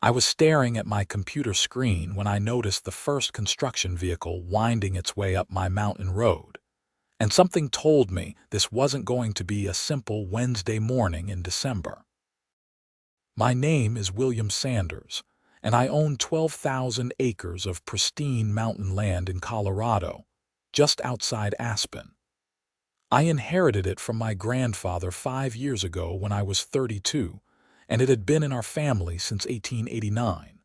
I was staring at my computer screen when I noticed the first construction vehicle winding its way up my mountain road. And something told me this wasn't going to be a simple Wednesday morning in December. My name is William Sanders, and I own 12,000 acres of pristine mountain land in Colorado, just outside Aspen. I inherited it from my grandfather 5 years ago when I was 32, and it had been in our family since 1889.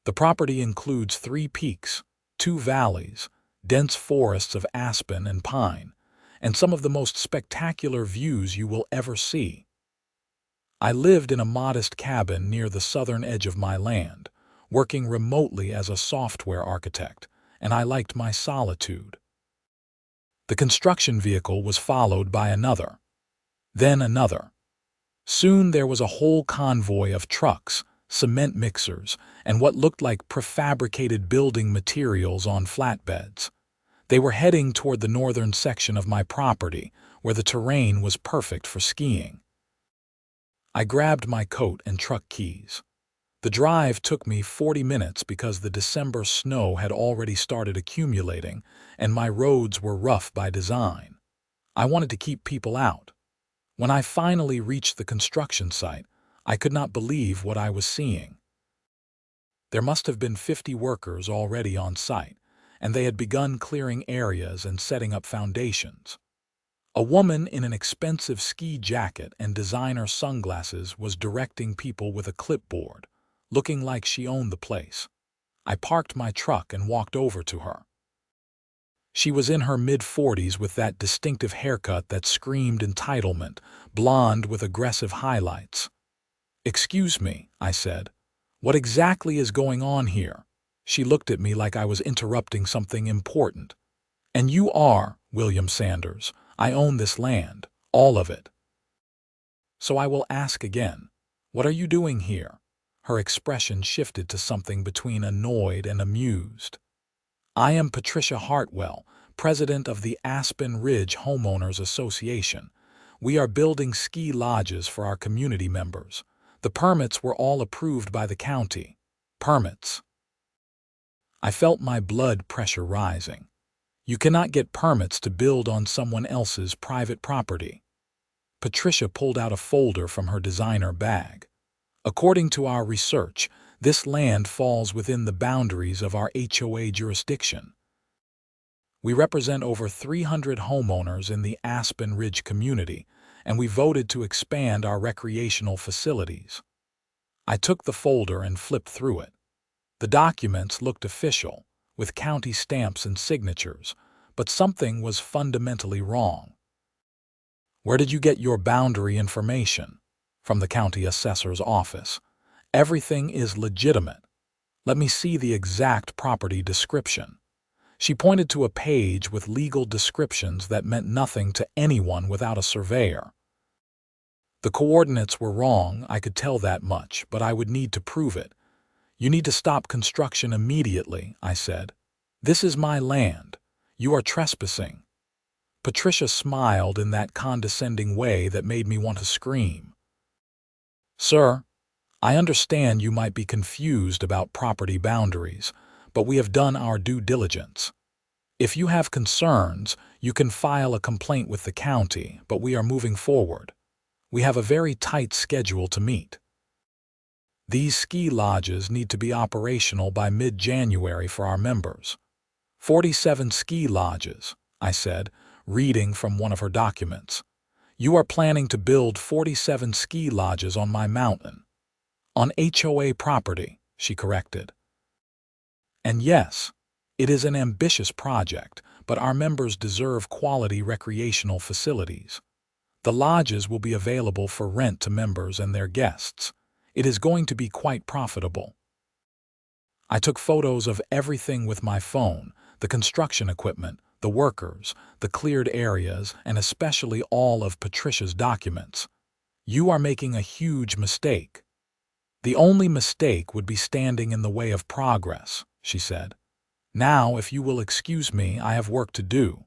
The property includes 3 peaks, 2 valleys, dense forests of aspen and pine, and some of the most spectacular views you will ever see. I lived in a modest cabin near the southern edge of my land, working remotely as a software architect, and I liked my solitude. The construction vehicle was followed by another, then another. Soon there was a whole convoy of trucks, cement mixers, and what looked like prefabricated building materials on flatbeds. They were heading toward the northern section of my property, where the terrain was perfect for skiing. I grabbed my coat and truck keys. The drive took me 40 minutes because the December snow had already started accumulating, and my roads were rough by design. I wanted to keep people out. When I finally reached the construction site, I could not believe what I was seeing. There must have been 50 workers already on site, and they had begun clearing areas and setting up foundations. A woman in an expensive ski jacket and designer sunglasses was directing people with a clipboard, looking like she owned the place. I parked my truck and walked over to her. She was in her mid-40s with that distinctive haircut that screamed entitlement, blonde with aggressive highlights. "Excuse me," I said. "What exactly is going on here?" She looked at me like I was interrupting something important. "And you are William Sanders. I own this land, all of it." "So I will ask again, what are you doing here?" Her expression shifted to something between annoyed and amused. "I am Patricia Hartwell, president of the Aspen Ridge Homeowners Association. We are building ski lodges for our community members. The permits were all approved by the county." Permits. I felt my blood pressure rising. You cannot get permits to build on someone else's private property. Patricia pulled out a folder from her designer bag. "According to our research, this land falls within the boundaries of our HOA jurisdiction. We represent over 300 homeowners in the Aspen Ridge community, and we voted to expand our recreational facilities." I took the folder and flipped through it. The documents looked official, with county stamps and signatures, but something was fundamentally wrong. "Where did you get your boundary information?" "From the county assessor's office. Everything is legitimate. Let me see the exact property description." She pointed to a page with legal descriptions that meant nothing to anyone without a surveyor. The coordinates were wrong, I could tell that much, but I would need to prove it. "You need to stop construction immediately," I said. "This is my land. You are trespassing." Patricia smiled in that condescending way that made me want to scream. "Sir, I understand you might be confused about property boundaries, but we have done our due diligence. If you have concerns, you can file a complaint with the county, but we are moving forward. We have a very tight schedule to meet. These ski lodges need to be operational by mid-January for our members." 47 ski lodges, I said, reading from one of her documents. "You are planning to build 47 ski lodges on my mountain." "On HOA property," she corrected. "And yes, it is an ambitious project, but our members deserve quality recreational facilities. The lodges will be available for rent to members and their guests. It is going to be quite profitable." I took photos of everything with my phone, the construction equipment, the workers, the cleared areas, and especially all of Patricia's documents. "You are making a huge mistake." "The only mistake would be standing in the way of progress," she said. "Now, if you will excuse me, I have work to do."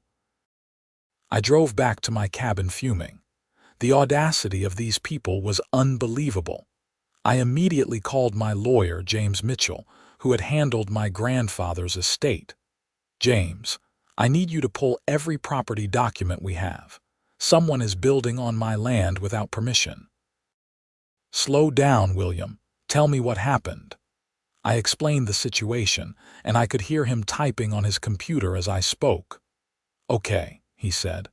I drove back to my cabin fuming. The audacity of these people was unbelievable. I immediately called my lawyer, James Mitchell, who had handled my grandfather's estate. James, I need you to pull every property document we have. Someone is building on my land without permission. Slow down, William. Tell me what happened. I explained the situation, and I could hear him typing on his computer as I spoke. Okay, he said.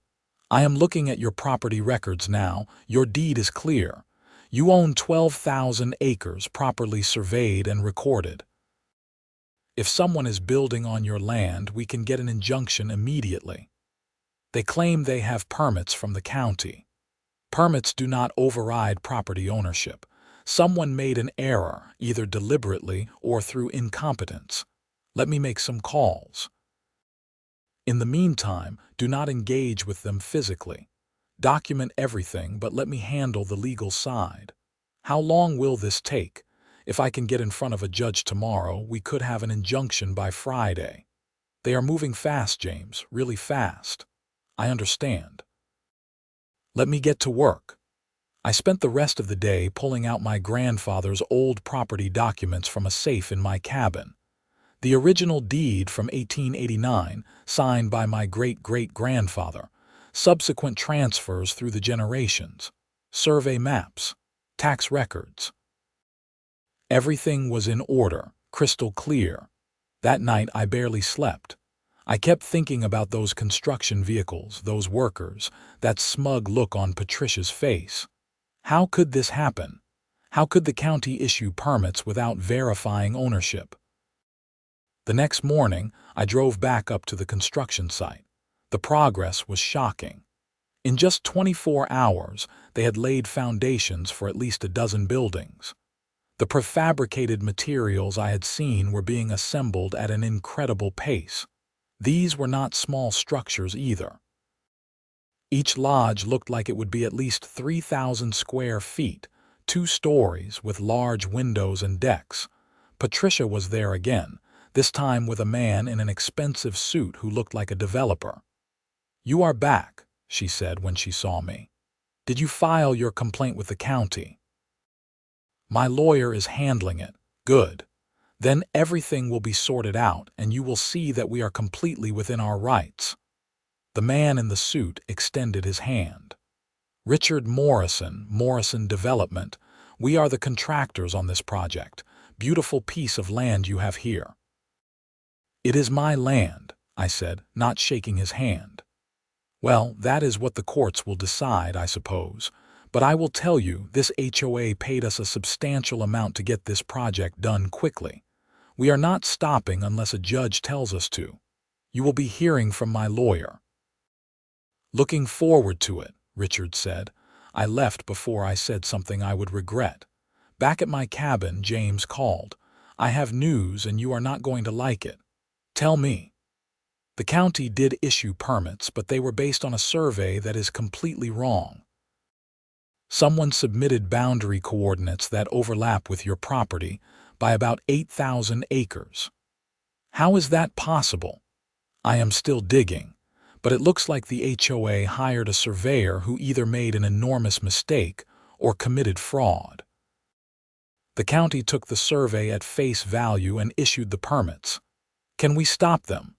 I am looking at your property records now. Your deed is clear. You own 12,000 acres properly surveyed and recorded. If someone is building on your land, we can get an injunction immediately. They claim they have permits from the county. Permits do not override property ownership. Someone made an error, either deliberately or through incompetence. Let me make some calls. In the meantime, do not engage with them physically. Document everything, but let me handle the legal side. How long will this take? If I can get in front of a judge tomorrow, we could have an injunction by Friday. They are moving fast, James, really fast. I understand. Let me get to work. I spent the rest of the day pulling out my grandfather's old property documents from a safe in my cabin. The original deed from 1889, signed by my great-great-grandfather, subsequent transfers through the generations, survey maps, tax records. Everything was in order, crystal clear. That night I barely slept. I kept thinking about those construction vehicles, those workers, that smug look on Patricia's face. How could this happen? How could the county issue permits without verifying ownership? The next morning, I drove back up to the construction site. The progress was shocking. In just 24 hours, they had laid foundations for at least a dozen buildings. The prefabricated materials I had seen were being assembled at an incredible pace. These were not small structures either. Each lodge looked like it would be at least 3,000 square feet, 2 stories with large windows and decks. Patricia was there again, this time with a man in an expensive suit who looked like a developer. "You are back," she said when she saw me. "Did you file your complaint with the county?" "My lawyer is handling it." "Good. Then everything will be sorted out and you will see that we are completely within our rights." The man in the suit extended his hand. "Richard Morrison, Morrison Development. We are the contractors on this project. Beautiful piece of land you have here." "It is my land," I said, not shaking his hand. "Well, that is what the courts will decide, I suppose. But I will tell you, this HOA paid us a substantial amount to get this project done quickly. We are not stopping unless a judge tells us to. You will be hearing from my lawyer." "Looking forward to it," Richard said. I left before I said something I would regret. Back at my cabin, James called. "I have news and you are not going to like it." "Tell me." "The county did issue permits, but they were based on a survey that is completely wrong. Someone submitted boundary coordinates that overlap with your property by about 8,000 acres. How is that possible? I am still digging, but it looks like the HOA hired a surveyor who either made an enormous mistake or committed fraud. The county took the survey at face value and issued the permits. Can we stop them?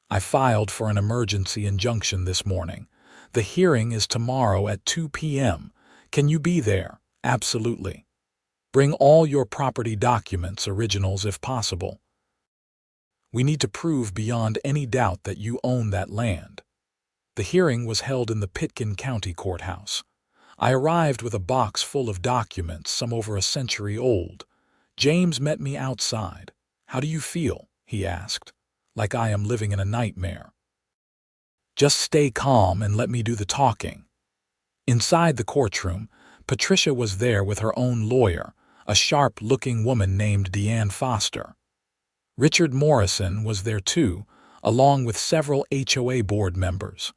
I filed for an emergency injunction this morning. The hearing is tomorrow at 2 p.m. Can you be there? Absolutely. Bring all your property documents, originals if possible. We need to prove beyond any doubt that you own that land. The hearing was held in the Pitkin County Courthouse. I arrived with a box full of documents, some over a century old. James met me outside. "How do you feel?" he asked. "Like I am living in a nightmare." "Just stay calm and let me do the talking." Inside the courtroom, Patricia was there with her own lawyer, a sharp-looking woman named Deanne Foster. Richard Morrison was there too, along with several HOA board members.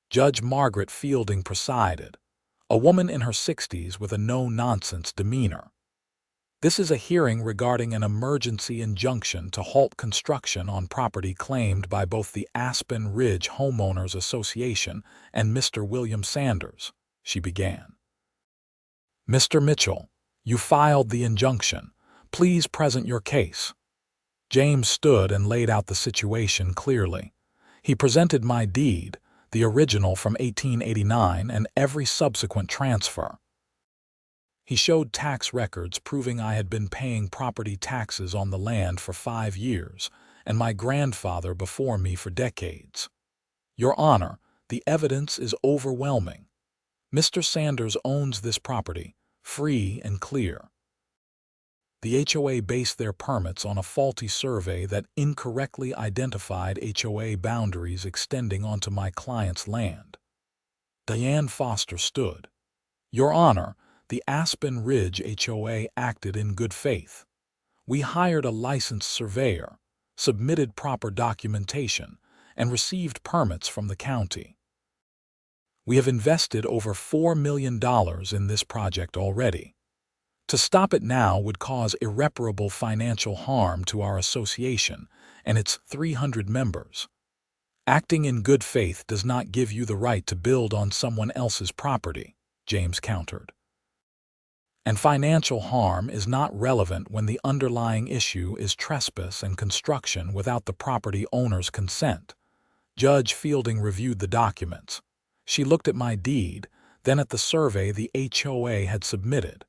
Judge Margaret Fielding presided, a woman in her 60s with a no-nonsense demeanor. This is a hearing regarding an emergency injunction to halt construction on property claimed by both the Aspen Ridge Homeowners Association and Mr. William Sanders, she began. "Mr. Mitchell, You filed the injunction. Please present your case. James stood and laid out the situation clearly. He presented my deed, the original from 1889 and every subsequent transfer. He showed tax records proving I had been paying property taxes on the land for 5 years, and my grandfather before me for decades. Your Honor, the evidence is overwhelming. Mr. Sanders owns this property, free and clear. The HOA based their permits on a faulty survey that incorrectly identified HOA boundaries extending onto my client's land. Diane Foster stood. Your Honor, the Aspen Ridge HOA acted in good faith. We hired a licensed surveyor, submitted proper documentation, and received permits from the county. We have invested over $4 million in this project already. To stop it now would cause irreparable financial harm to our association and its 300 members. Acting in good faith does not give you the right to build on someone else's property, James countered. And financial harm is not relevant when the underlying issue is trespass and construction without the property owner's consent. Judge Fielding reviewed the documents. She looked at my deed, then at the survey the HOA had submitted.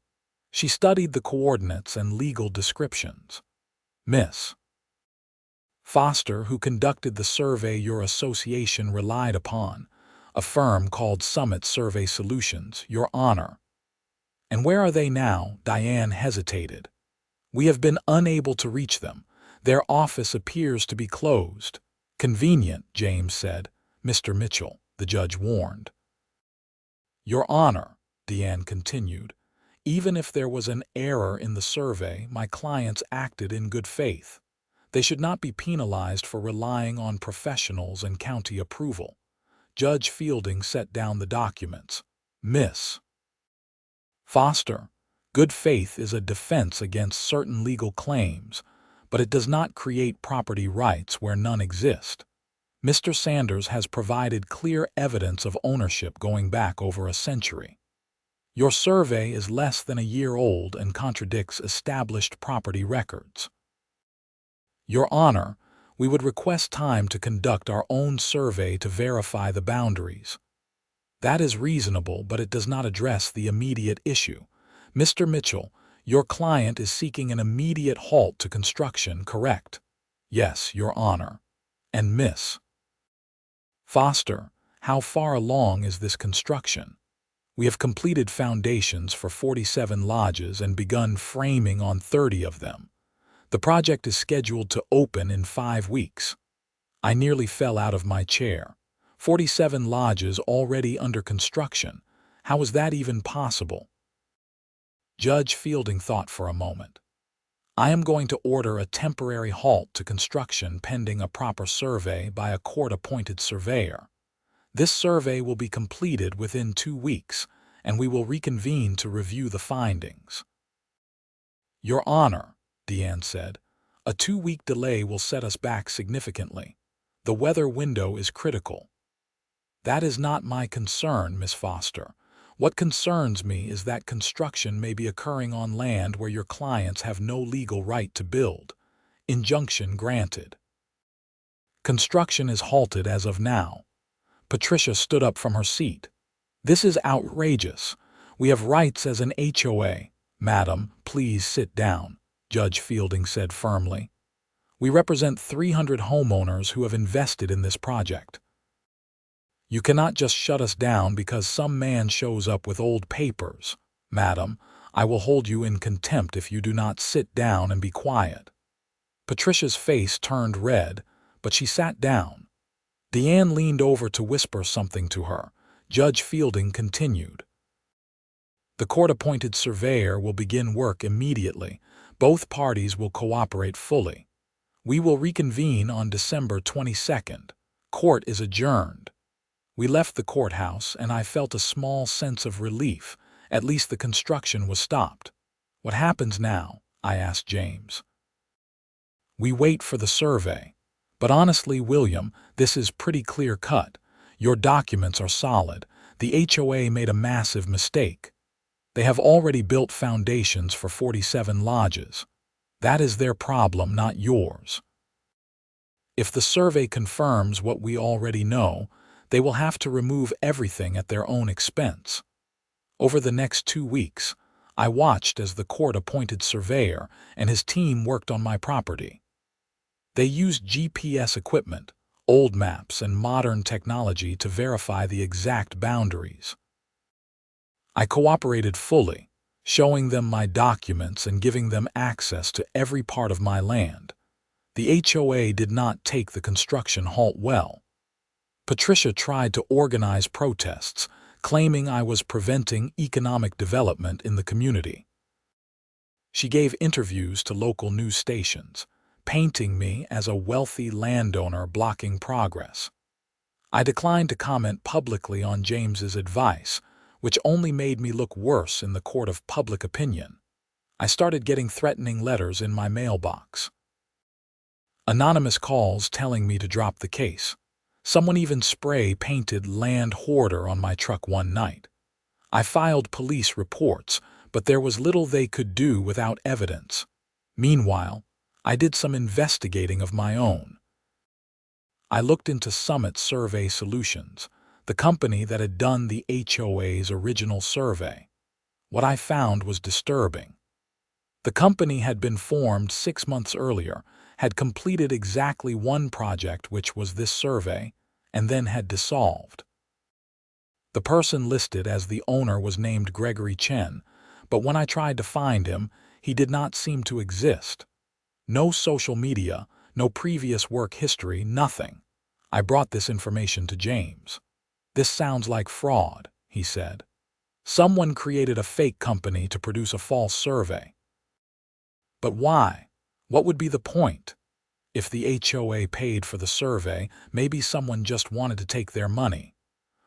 She studied the coordinates and legal descriptions. Miss Foster, who conducted the survey your association relied upon, a firm called Summit Survey Solutions, Your Honor. And where are they now? Diane hesitated. We have been unable to reach them. Their office appears to be closed. Convenient, James said. Mr. Mitchell, the judge warned. Your Honor, Diane continued, even if there was an error in the survey, my clients acted in good faith. They should not be penalized for relying on professionals and county approval. Judge Fielding set down the documents. Miss Foster, good faith is a defense against certain legal claims, but it does not create property rights where none exist. Mr. Sanders has provided clear evidence of ownership going back over a century. Your survey is less than a year old and contradicts established property records. Your Honor, we would request time to conduct our own survey to verify the boundaries. That is reasonable, but it does not address the immediate issue. Mr. Mitchell, your client is seeking an immediate halt to construction, correct? Yes, Your Honor. And Miss Foster, how far along is this construction? We have completed foundations for 47 lodges and begun framing on 30 of them. The project is scheduled to open in 5 weeks. I nearly fell out of my chair. 47 lodges already under construction. How is that even possible? Judge Fielding thought for a moment. I am going to order a temporary halt to construction pending a proper survey by a court-appointed surveyor. This survey will be completed within 2 weeks, and we will reconvene to review the findings. Your Honor, Diane said, a 2-week delay will set us back significantly. The weather window is critical. That is not my concern, Miss Foster. What concerns me is that construction may be occurring on land where your clients have no legal right to build. Injunction granted. Construction is halted as of now. Patricia stood up from her seat. This is outrageous. We have rights as an HOA. Madam, please sit down, Judge Fielding said firmly. We represent 300 homeowners who have invested in this project. You cannot just shut us down because some man shows up with old papers. Madam, I will hold you in contempt if you do not sit down and be quiet. Patricia's face turned red, but she sat down. Deanne leaned over to whisper something to her. Judge Fielding continued. The court-appointed surveyor will begin work immediately. Both parties will cooperate fully. We will reconvene on December 22nd. Court is adjourned. We left the courthouse, and I felt a small sense of relief. At least the construction was stopped. What happens now? I asked James. We wait for the survey. But honestly, William, this is pretty clear-cut. Your documents are solid. The HOA made a massive mistake. They have already built foundations for 47 lodges. That is their problem, not yours. If the survey confirms what we already know, they will have to remove everything at their own expense. Over the next 2 weeks, I watched as the court-appointed surveyor and his team worked on my property. They used GPS equipment, old maps, and modern technology to verify the exact boundaries. I cooperated fully, showing them my documents and giving them access to every part of my land. The HOA did not take the construction halt well. Patricia tried to organize protests, claiming I was preventing economic development in the community. She gave interviews to local news stations, painting me as a wealthy landowner blocking progress. I declined to comment publicly on James's advice, which only made me look worse in the court of public opinion. I started getting threatening letters in my mailbox. Anonymous calls telling me to drop the case. Someone even spray-painted "land hoarder" on my truck one night. I filed police reports, but there was little they could do without evidence. Meanwhile, I did some investigating of my own. I looked into Summit Survey Solutions, the company that had done the HOA's original survey. What I found was disturbing. The company had been formed 6 months earlier, had completed exactly one project, which was this survey, and then had dissolved. The person listed as the owner was named Gregory Chen, but when I tried to find him, he did not seem to exist. No social media, no previous work history, nothing. I brought this information to James. "This sounds like fraud," he said. "Someone created a fake company to produce a false survey." But why? What would be the point? If the HOA paid for the survey, maybe someone just wanted to take their money.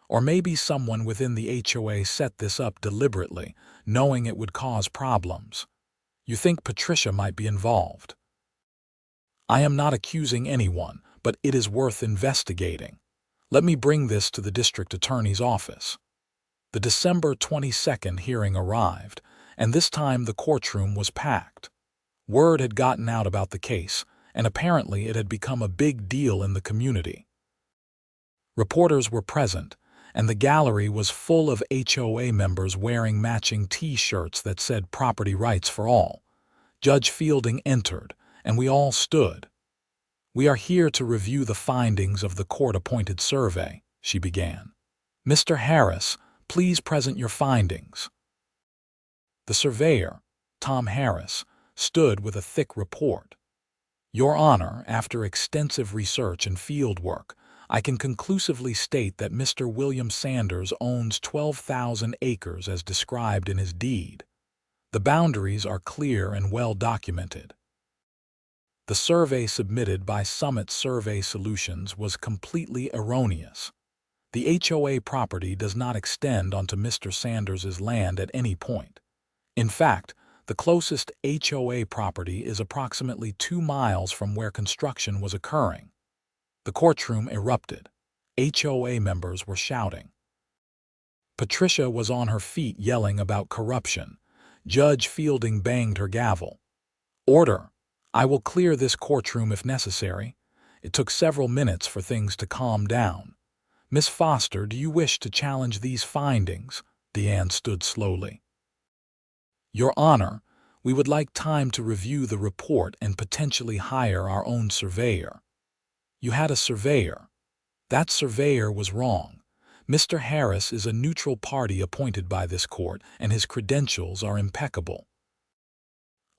Or maybe someone within the HOA set this up deliberately, knowing it would cause problems. You think Patricia might be involved? I am not accusing anyone, but it is worth investigating. Let me bring this to the district attorney's office. The December 22nd hearing arrived, and this time the courtroom was packed. Word had gotten out about the case, and apparently it had become a big deal in the community. Reporters were present, and the gallery was full of HOA members wearing matching T-shirts that said "Property Rights for All." Judge Fielding entered, and we all stood. "We are here to review the findings of the court-appointed survey," she began. "Mr. Harris, please present your findings." The surveyor, Tom Harris, stood with a thick report. "Your Honor, after extensive research and field work, I can conclusively state that Mr. William Sanders owns 12,000 acres as described in his deed. The boundaries are clear and well documented. The survey submitted by Summit Survey Solutions was completely erroneous. The HOA property does not extend onto Mr. Sanders's land at any point. In fact, the closest HOA property is approximately 2 miles from where construction was occurring." The courtroom erupted. HOA members were shouting. Patricia was on her feet yelling about corruption. Judge Fielding banged her gavel. "Order! I will clear this courtroom if necessary." It took several minutes for things to calm down. "Miss Foster, do you wish to challenge these findings?" Deanne stood slowly. "Your Honor, we would like time to review the report and potentially hire our own surveyor." "You had a surveyor. That surveyor was wrong. Mr. Harris is a neutral party appointed by this court, and his credentials are impeccable.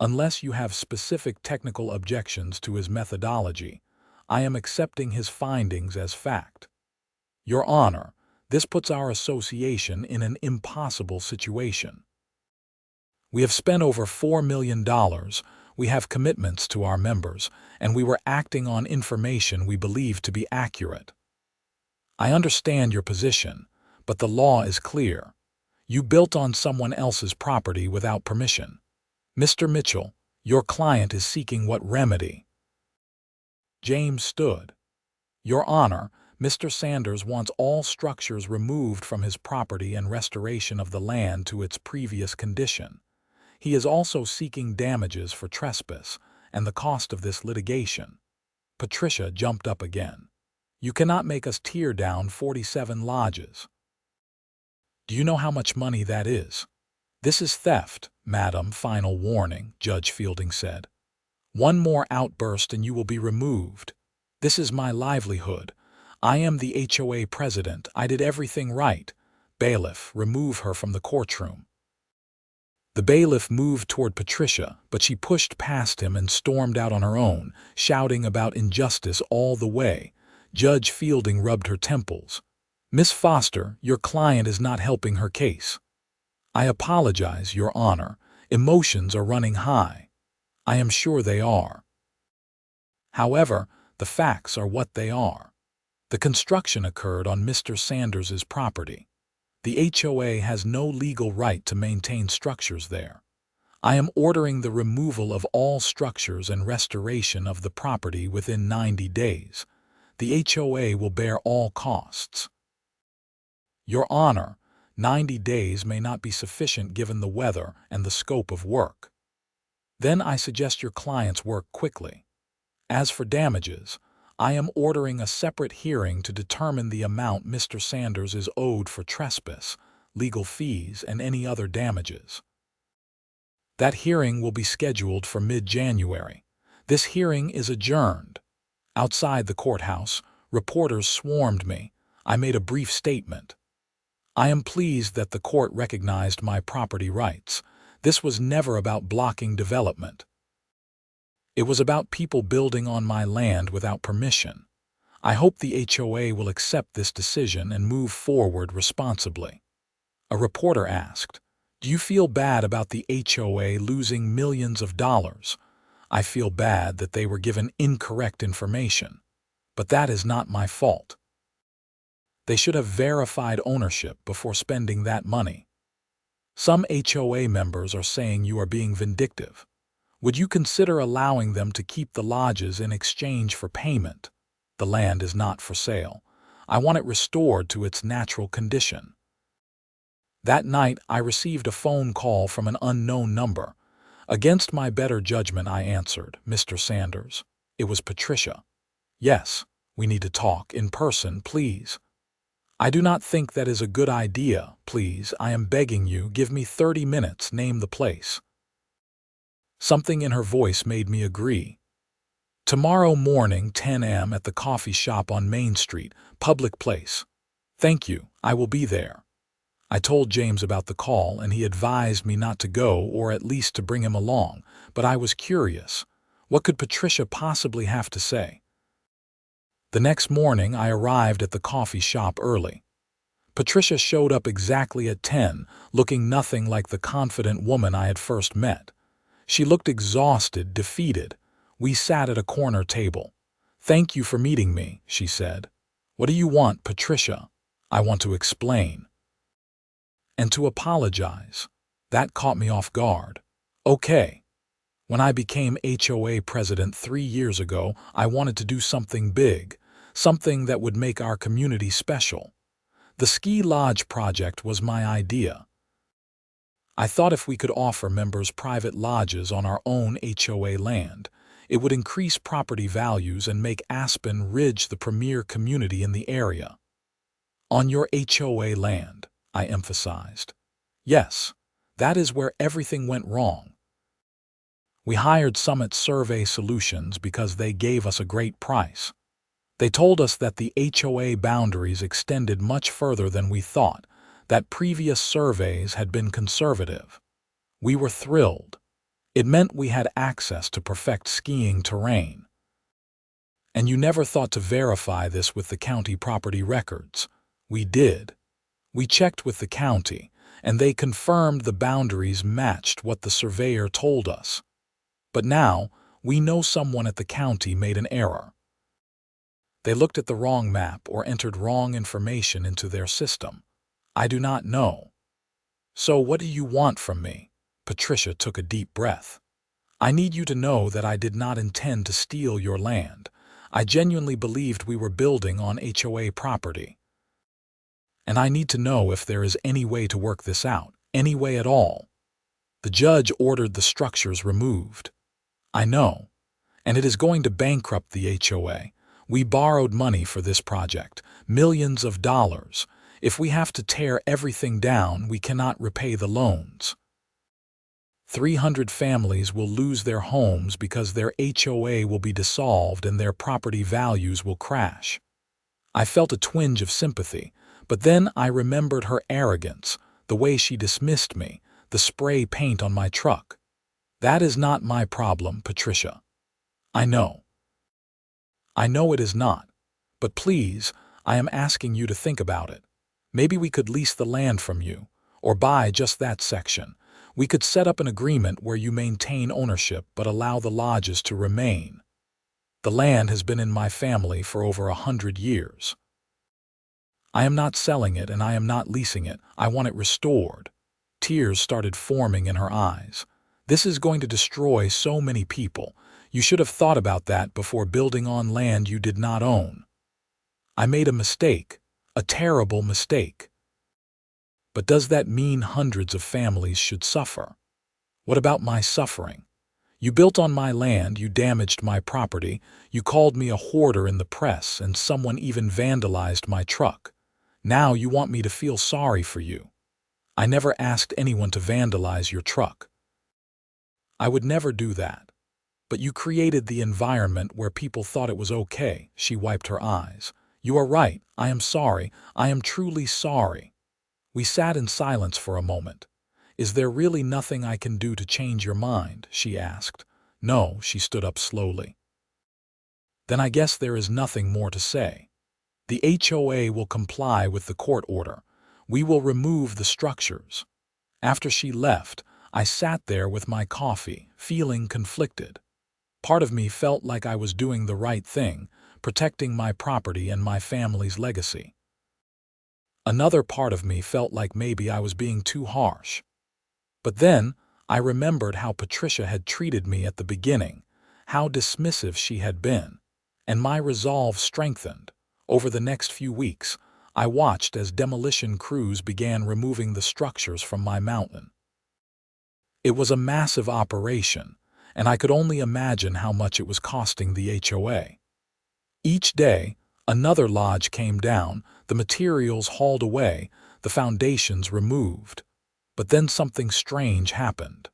Unless you have specific technical objections to his methodology, I am accepting his findings as fact." "Your Honor, this puts our association in an impossible situation. We have spent over $4 million, we have commitments to our members, and we were acting on information we believe to be accurate. I understand your position, but the law is clear. You built on someone else's property without permission. Mr. Mitchell, your client is seeking what remedy?" James stood. "Your Honor, Mr. Sanders wants all structures removed from his property and restoration of the land to its previous condition. He is also seeking damages for trespass and the cost of this litigation." Patricia jumped up again. "You cannot make us tear down 47 lodges. Do you know how much money that is?" "This is theft, madam, final warning," Judge Fielding said. "One more outburst and you will be removed. This is my livelihood. I am the HOA president. I did everything right. Bailiff, remove her from the courtroom." The bailiff moved toward Patricia, but she pushed past him and stormed out on her own, shouting about injustice all the way. Judge Fielding rubbed her temples. "Miss Foster, your client is not helping her case." "I apologize, Your Honor. Emotions are running high." "I am sure they are. However, the facts are what they are. The construction occurred on Mr. Sanders's property. The HOA has no legal right to maintain structures there. I am ordering the removal of all structures and restoration of the property within 90 days. The HOA will bear all costs." "Your Honor, 90 days may not be sufficient given the weather and the scope of work." "Then I suggest your clients work quickly. As for damages, I am ordering a separate hearing to determine the amount Mr. Sanders is owed for trespass, legal fees, and any other damages. That hearing will be scheduled for mid-January. This hearing is adjourned." Outside the courthouse, reporters swarmed me. I made a brief statement. "I am pleased that the court recognized my property rights. This was never about blocking development. It was about people building on my land without permission. I hope the HOA will accept this decision and move forward responsibly." A reporter asked, "Do you feel bad about the HOA losing millions of dollars?" "I feel bad that they were given incorrect information. But that is not my fault. They should have verified ownership before spending that money. Some HOA members are saying you are being vindictive. Would you consider allowing them to keep the lodges in exchange for payment? The land is not for sale. I want it restored to its natural condition." That night, I received a phone call from an unknown number. Against my better judgment, I answered, "Mr. Sanders." It was Patricia. "Yes, we need to talk in person, please." "I do not think that is a good idea. Please, I am begging you, give me 30 minutes, name the place." Something in her voice made me agree. "Tomorrow morning, 10 a.m. at the coffee shop on Main Street, public place." "Thank you, I will be there." I told James about the call, and he advised me not to go, or at least to bring him along, but I was curious. What could Patricia possibly have to say? The next morning, I arrived at the coffee shop early. Patricia showed up exactly at 10, looking nothing like the confident woman I had first met. She looked exhausted, defeated. We sat at a corner table. "Thank you for meeting me," she said. "What do you want, Patricia?" "I want to explain." "And to apologize." That caught me off guard. "Okay. When I became HOA president 3 years ago, I wanted to do something big, something that would make our community special. The ski lodge project was my idea. I thought if we could offer members private lodges on our own HOA land, it would increase property values and make Aspen Ridge the premier community in the area. "On your HOA land," I emphasized. "Yes, that is where everything went wrong. We hired Summit Survey Solutions because they gave us a great price. They told us that the HOA boundaries extended much further than we thought, that previous surveys had been conservative. We were thrilled. It meant we had access to perfect skiing terrain. And you never thought to verify this with the county property records. We did. We checked with the county, and they confirmed the boundaries matched what the surveyor told us. But now, we know someone at the county made an error. They looked at the wrong map or entered wrong information into their system. I do not know. So what do you want from me?" Patricia took a deep breath. "I need you to know that I did not intend to steal your land. I genuinely believed we were building on HOA property. And I need to know if there is any way to work this out, any way at all. The judge ordered the structures removed. I know, and it is going to bankrupt the HOA. We borrowed money for this project, millions of dollars. If we have to tear everything down, we cannot repay the loans. 300 families will lose their homes because their HOA will be dissolved and their property values will crash. I felt a twinge of sympathy, but then I remembered her arrogance, the way she dismissed me, the spray paint on my truck. That is not my problem, Patricia. I know. I know it is not. But please, I am asking you to think about it. Maybe we could lease the land from you, or buy just that section. We could set up an agreement where you maintain ownership but allow the lodges to remain. The land has been in my family for over 100 years. I am not selling it and I am not leasing it. I want it restored. Tears started forming in her eyes. This is going to destroy so many people. You should have thought about that before building on land you did not own. I made a mistake, a terrible mistake. But does that mean hundreds of families should suffer? What about my suffering? You built on my land, you damaged my property, you called me a hoarder in the press, and someone even vandalized my truck. Now you want me to feel sorry for you. I never asked anyone to vandalize your truck. I would never do that. But you created the environment where people thought it was okay. She wiped her eyes. You are right. I am sorry. I am truly sorry. We sat in silence for a moment. Is there really nothing I can do to change your mind? She asked. No, she stood up slowly. Then I guess there is nothing more to say. The HOA will comply with the court order. We will remove the structures. After she left, I sat there with my coffee, feeling conflicted. Part of me felt like I was doing the right thing, protecting my property and my family's legacy. Another part of me felt like maybe I was being too harsh. But then, I remembered how Patricia had treated me at the beginning, how dismissive she had been, and my resolve strengthened. Over the next few weeks, I watched as demolition crews began removing the structures from my mountain. It was a massive operation, and I could only imagine how much it was costing the HOA. Each day, another lodge came down, the materials hauled away, the foundations removed. But then something strange happened.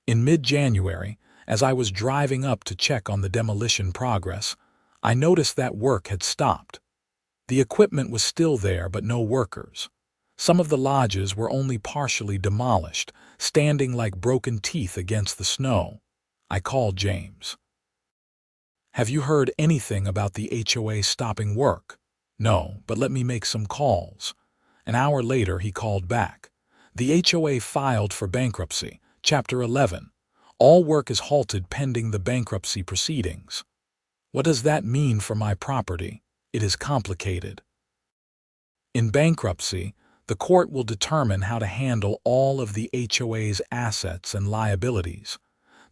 In mid-January, as I was driving up to check on the demolition progress, I noticed that work had stopped. The equipment was still there, but no workers. Some of the lodges were only partially demolished, standing like broken teeth against the snow. I called James. Have you heard anything about the HOA stopping work? No, but let me make some calls. An hour later, he called back. The HOA filed for bankruptcy, Chapter 11. All work is halted pending the bankruptcy proceedings. What does that mean for my property? It is complicated. In bankruptcy, the court will determine how to handle all of the HOA's assets and liabilities.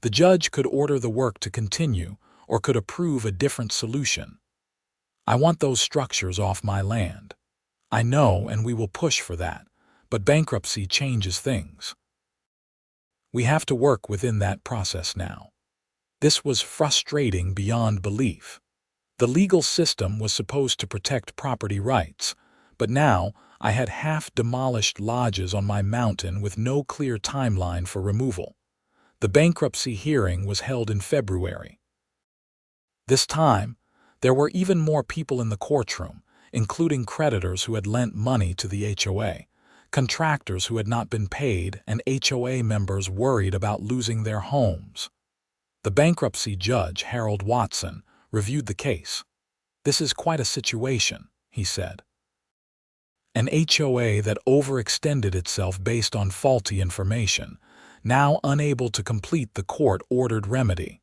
The judge could order the work to continue or could approve a different solution. I want those structures off my land. I know, and we will push for that, but bankruptcy changes things. We have to work within that process now. This was frustrating beyond belief. The legal system was supposed to protect property rights, but now I had half-demolished lodges on my mountain with no clear timeline for removal. The bankruptcy hearing was held in February. This time, there were even more people in the courtroom, including creditors who had lent money to the HOA, contractors who had not been paid, and HOA members worried about losing their homes. The bankruptcy judge, Harold Watson, reviewed the case. This is quite a situation, he said. An HOA that overextended itself based on faulty information, now unable to complete the court-ordered remedy.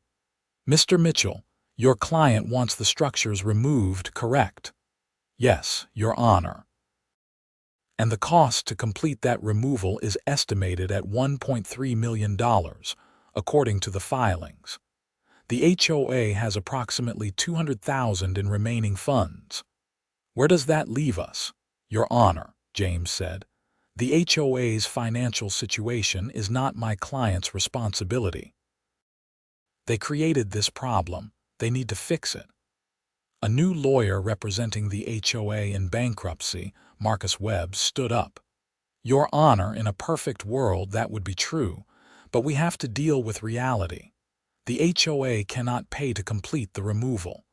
Mr. Mitchell, your client wants the structures removed, correct? Yes, Your Honor. And the cost to complete that removal is estimated at $1.3 million, according to the filings. The HOA has approximately $200,000 in remaining funds. Where does that leave us? Your Honor, James said. The HOA's financial situation is not my client's responsibility. They created this problem. They need to fix it. A new lawyer representing the HOA in bankruptcy, Marcus Webb, stood up. Your Honor, in a perfect world that would be true, but we have to deal with reality. The HOA cannot pay to complete the removal.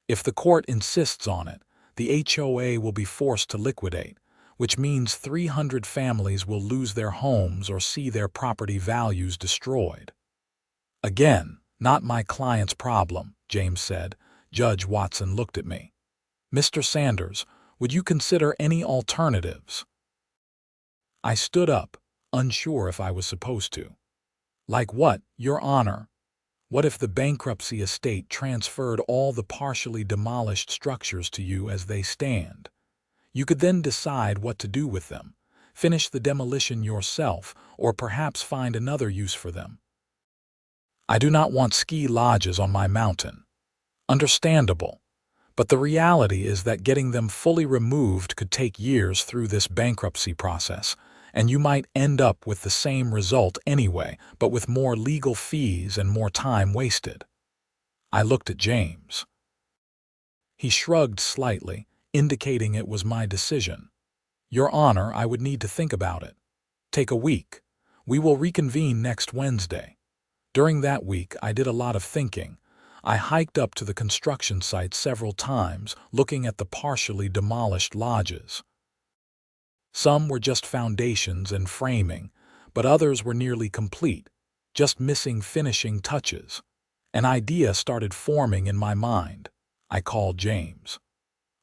If the court insists on it, the HOA will be forced to liquidate, which means 300 families will lose their homes or see their property values destroyed. Again, not my client's problem, James said. Judge Watson looked at me. Mr. Sanders, would you consider any alternatives? I stood up, unsure if I was supposed to. Like what, Your Honor? What if the bankruptcy estate transferred all the partially demolished structures to you as they stand? You could then decide what to do with them, finish the demolition yourself, or perhaps find another use for them. I do not want ski lodges on my mountain. Understandable. But the reality is that getting them fully removed could take years through this bankruptcy process, and you might end up with the same result anyway, but with more legal fees and more time wasted. I looked at James. He shrugged slightly, indicating it was my decision. Your Honor, I would need to think about it. Take a week. We will reconvene next Wednesday. During that week, I did a lot of thinking. I hiked up to the construction site several times, looking at the partially demolished lodges. Some were just foundations and framing, but others were nearly complete, just missing finishing touches. An idea started forming in my mind. I called James.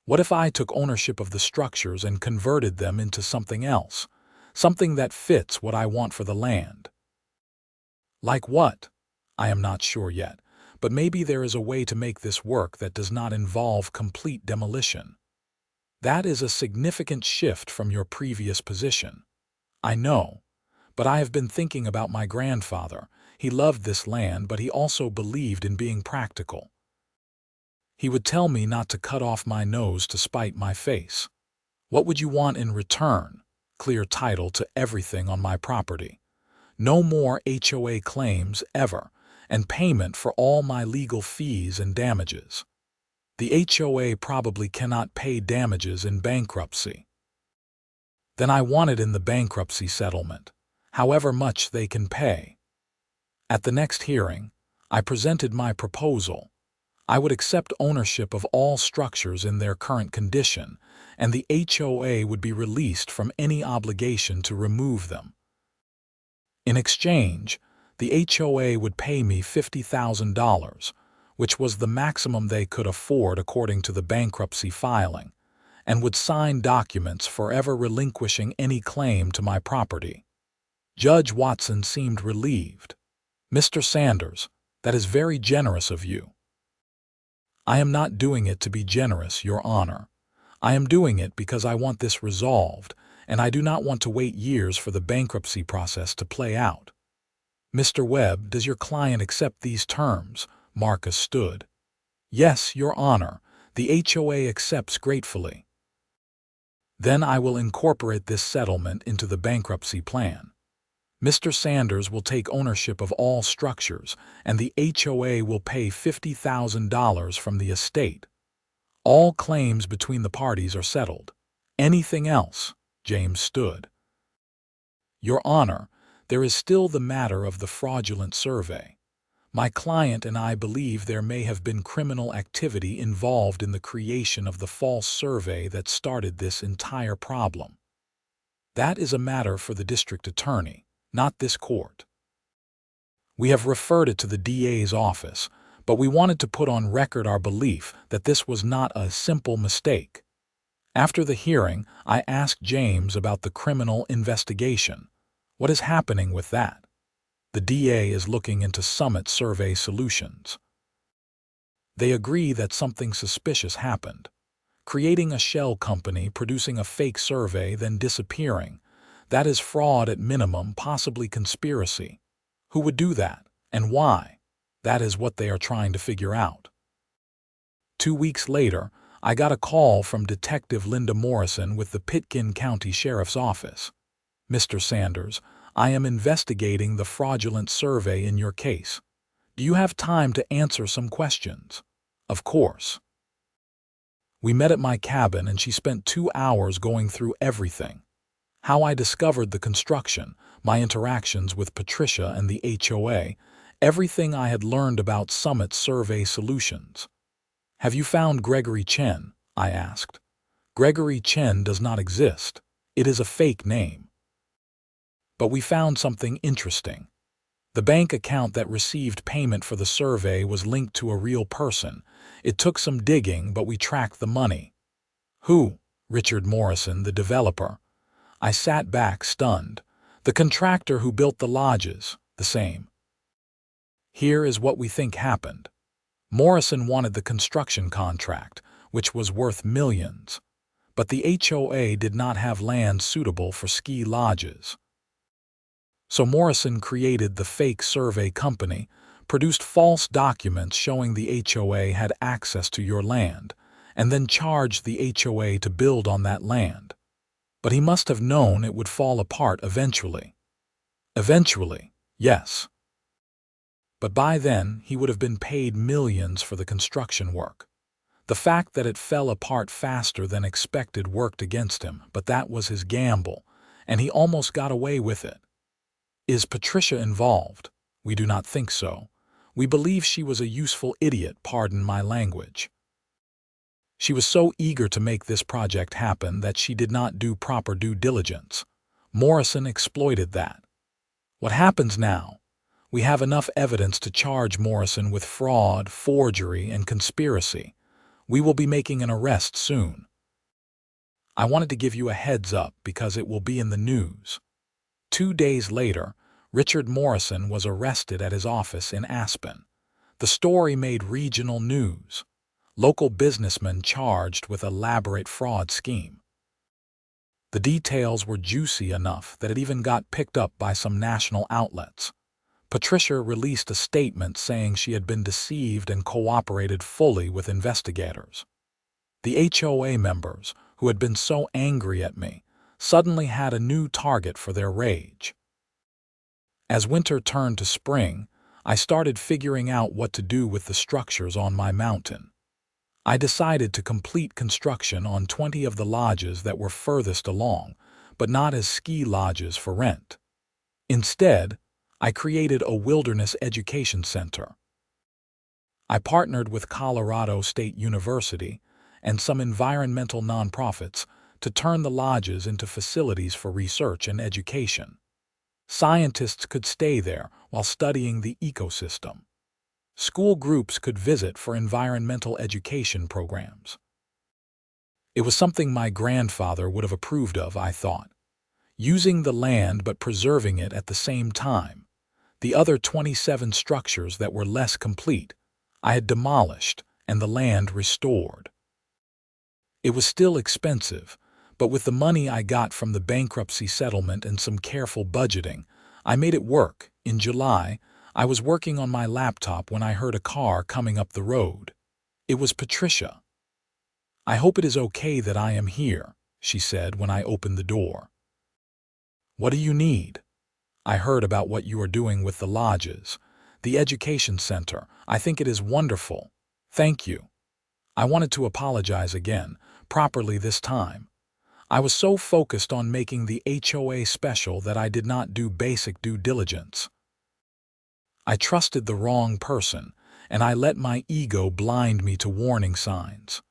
What if I took ownership of the structures and converted them into something else, something that fits what I want for the land? Like what? I am not sure yet, but maybe there is a way to make this work that does not involve complete demolition. That is a significant shift from your previous position. I know, but I have been thinking about my grandfather. He loved this land, but he also believed in being practical. He would tell me not to cut off my nose to spite my face. What would you want in return? Clear title to everything on my property. No more HOA claims ever, and payment for all my legal fees and damages. The HOA probably cannot pay damages in bankruptcy. Then I want it in the bankruptcy settlement, however much they can pay. At the next hearing, I presented my proposal. I would accept ownership of all structures in their current condition, and the HOA would be released from any obligation to remove them. In exchange, the HOA would pay me $50,000, which was the maximum they could afford according to the bankruptcy filing, and would sign documents forever relinquishing any claim to my property. Judge Watson seemed relieved. Mr. Sanders, that is very generous of you. I am not doing it to be generous, Your Honor. I am doing it because I want this resolved, and I do not want to wait years for the bankruptcy process to play out. Mr. Webb, does your client accept these terms? Marcus stood. Yes, Your Honor, the HOA accepts gratefully. Then I will incorporate this settlement into the bankruptcy plan. Mr. Sanders will take ownership of all structures, and the HOA will pay $50,000 from the estate. All claims between the parties are settled. Anything else? James stood. Your Honor, there is still the matter of the fraudulent survey. My client and I believe there may have been criminal activity involved in the creation of the false survey that started this entire problem. That is a matter for the district attorney, not this court. We have referred it to the DA's office, but we wanted to put on record our belief that this was not a simple mistake. After the hearing, I asked James about the criminal investigation. What is happening with that? The DA is looking into Summit Survey Solutions. They agree that something suspicious happened. Creating a shell company, producing a fake survey, then disappearing. That is fraud at minimum, possibly conspiracy. Who would do that, and why? That is what they are trying to figure out. 2 weeks later, I got a call from Detective Linda Morrison with the Pitkin County Sheriff's Office. "Mr. Sanders, I am investigating the fraudulent survey in your case. Do you have time to answer some questions?" "Of course." We met at my cabin and she spent 2 hours going through everything. How I discovered the construction, my interactions with Patricia and the HOA, everything I had learned about Summit Survey Solutions. "Have you found Gregory Chen?" I asked. "Gregory Chen does not exist. It is a fake name." But we found something interesting. The bank account that received payment for the survey was linked to a real person. It took some digging, but we tracked the money. "Who?" "Richard Morrison, the developer." I sat back, stunned. "The contractor who built the lodges, the same." Here is what we think happened. Morrison wanted the construction contract, which was worth millions. But the HOA did not have land suitable for ski lodges. So Morrison created the fake survey company, produced false documents showing the HOA had access to your land, and then charged the HOA to build on that land. But he must have known it would fall apart eventually. Eventually, yes. But by then, he would have been paid millions for the construction work. The fact that it fell apart faster than expected worked against him, but that was his gamble, and he almost got away with it. Is Patricia involved? We do not think so. We believe she was a useful idiot, pardon my language. She was so eager to make this project happen that she did not do proper due diligence. Morrison exploited that. What happens now? We have enough evidence to charge Morrison with fraud, forgery, and conspiracy. We will be making an arrest soon. I wanted to give you a heads up because it will be in the news. 2 days later, Richard Morrison was arrested at his office in Aspen. The story made regional news. Local businessmen charged with elaborate fraud scheme. The details were juicy enough that it even got picked up by some national outlets. Patricia released a statement saying she had been deceived and cooperated fully with investigators. The HOA members, who had been so angry at me, suddenly had a new target for their rage. As winter turned to spring, I started figuring out what to do with the structures on my mountain. I decided to complete construction on 20 of the lodges that were furthest along, but not as ski lodges for rent. Instead, I created a wilderness education center. I partnered with Colorado State University and some environmental nonprofits to turn the lodges into facilities for research and education. Scientists could stay there while studying the ecosystem. School groups could visit for environmental education programs. It was something my grandfather would have approved of, I thought. Using the land but preserving it at the same time. The other 27 structures that were less complete, I had demolished and the land restored. It was still expensive, but with the money I got from the bankruptcy settlement and some careful budgeting, I made it work. In July, I was working on my laptop when I heard a car coming up the road. It was Patricia. "I hope it is okay that I am here," she said when I opened the door. "What do you need?" "I heard about what you are doing with the lodges, the education center. I think it is wonderful. Thank you." I wanted to apologize again, properly this time. I was so focused on making the HOA special that I did not do basic due diligence. I trusted the wrong person, and I let my ego blind me to warning signs.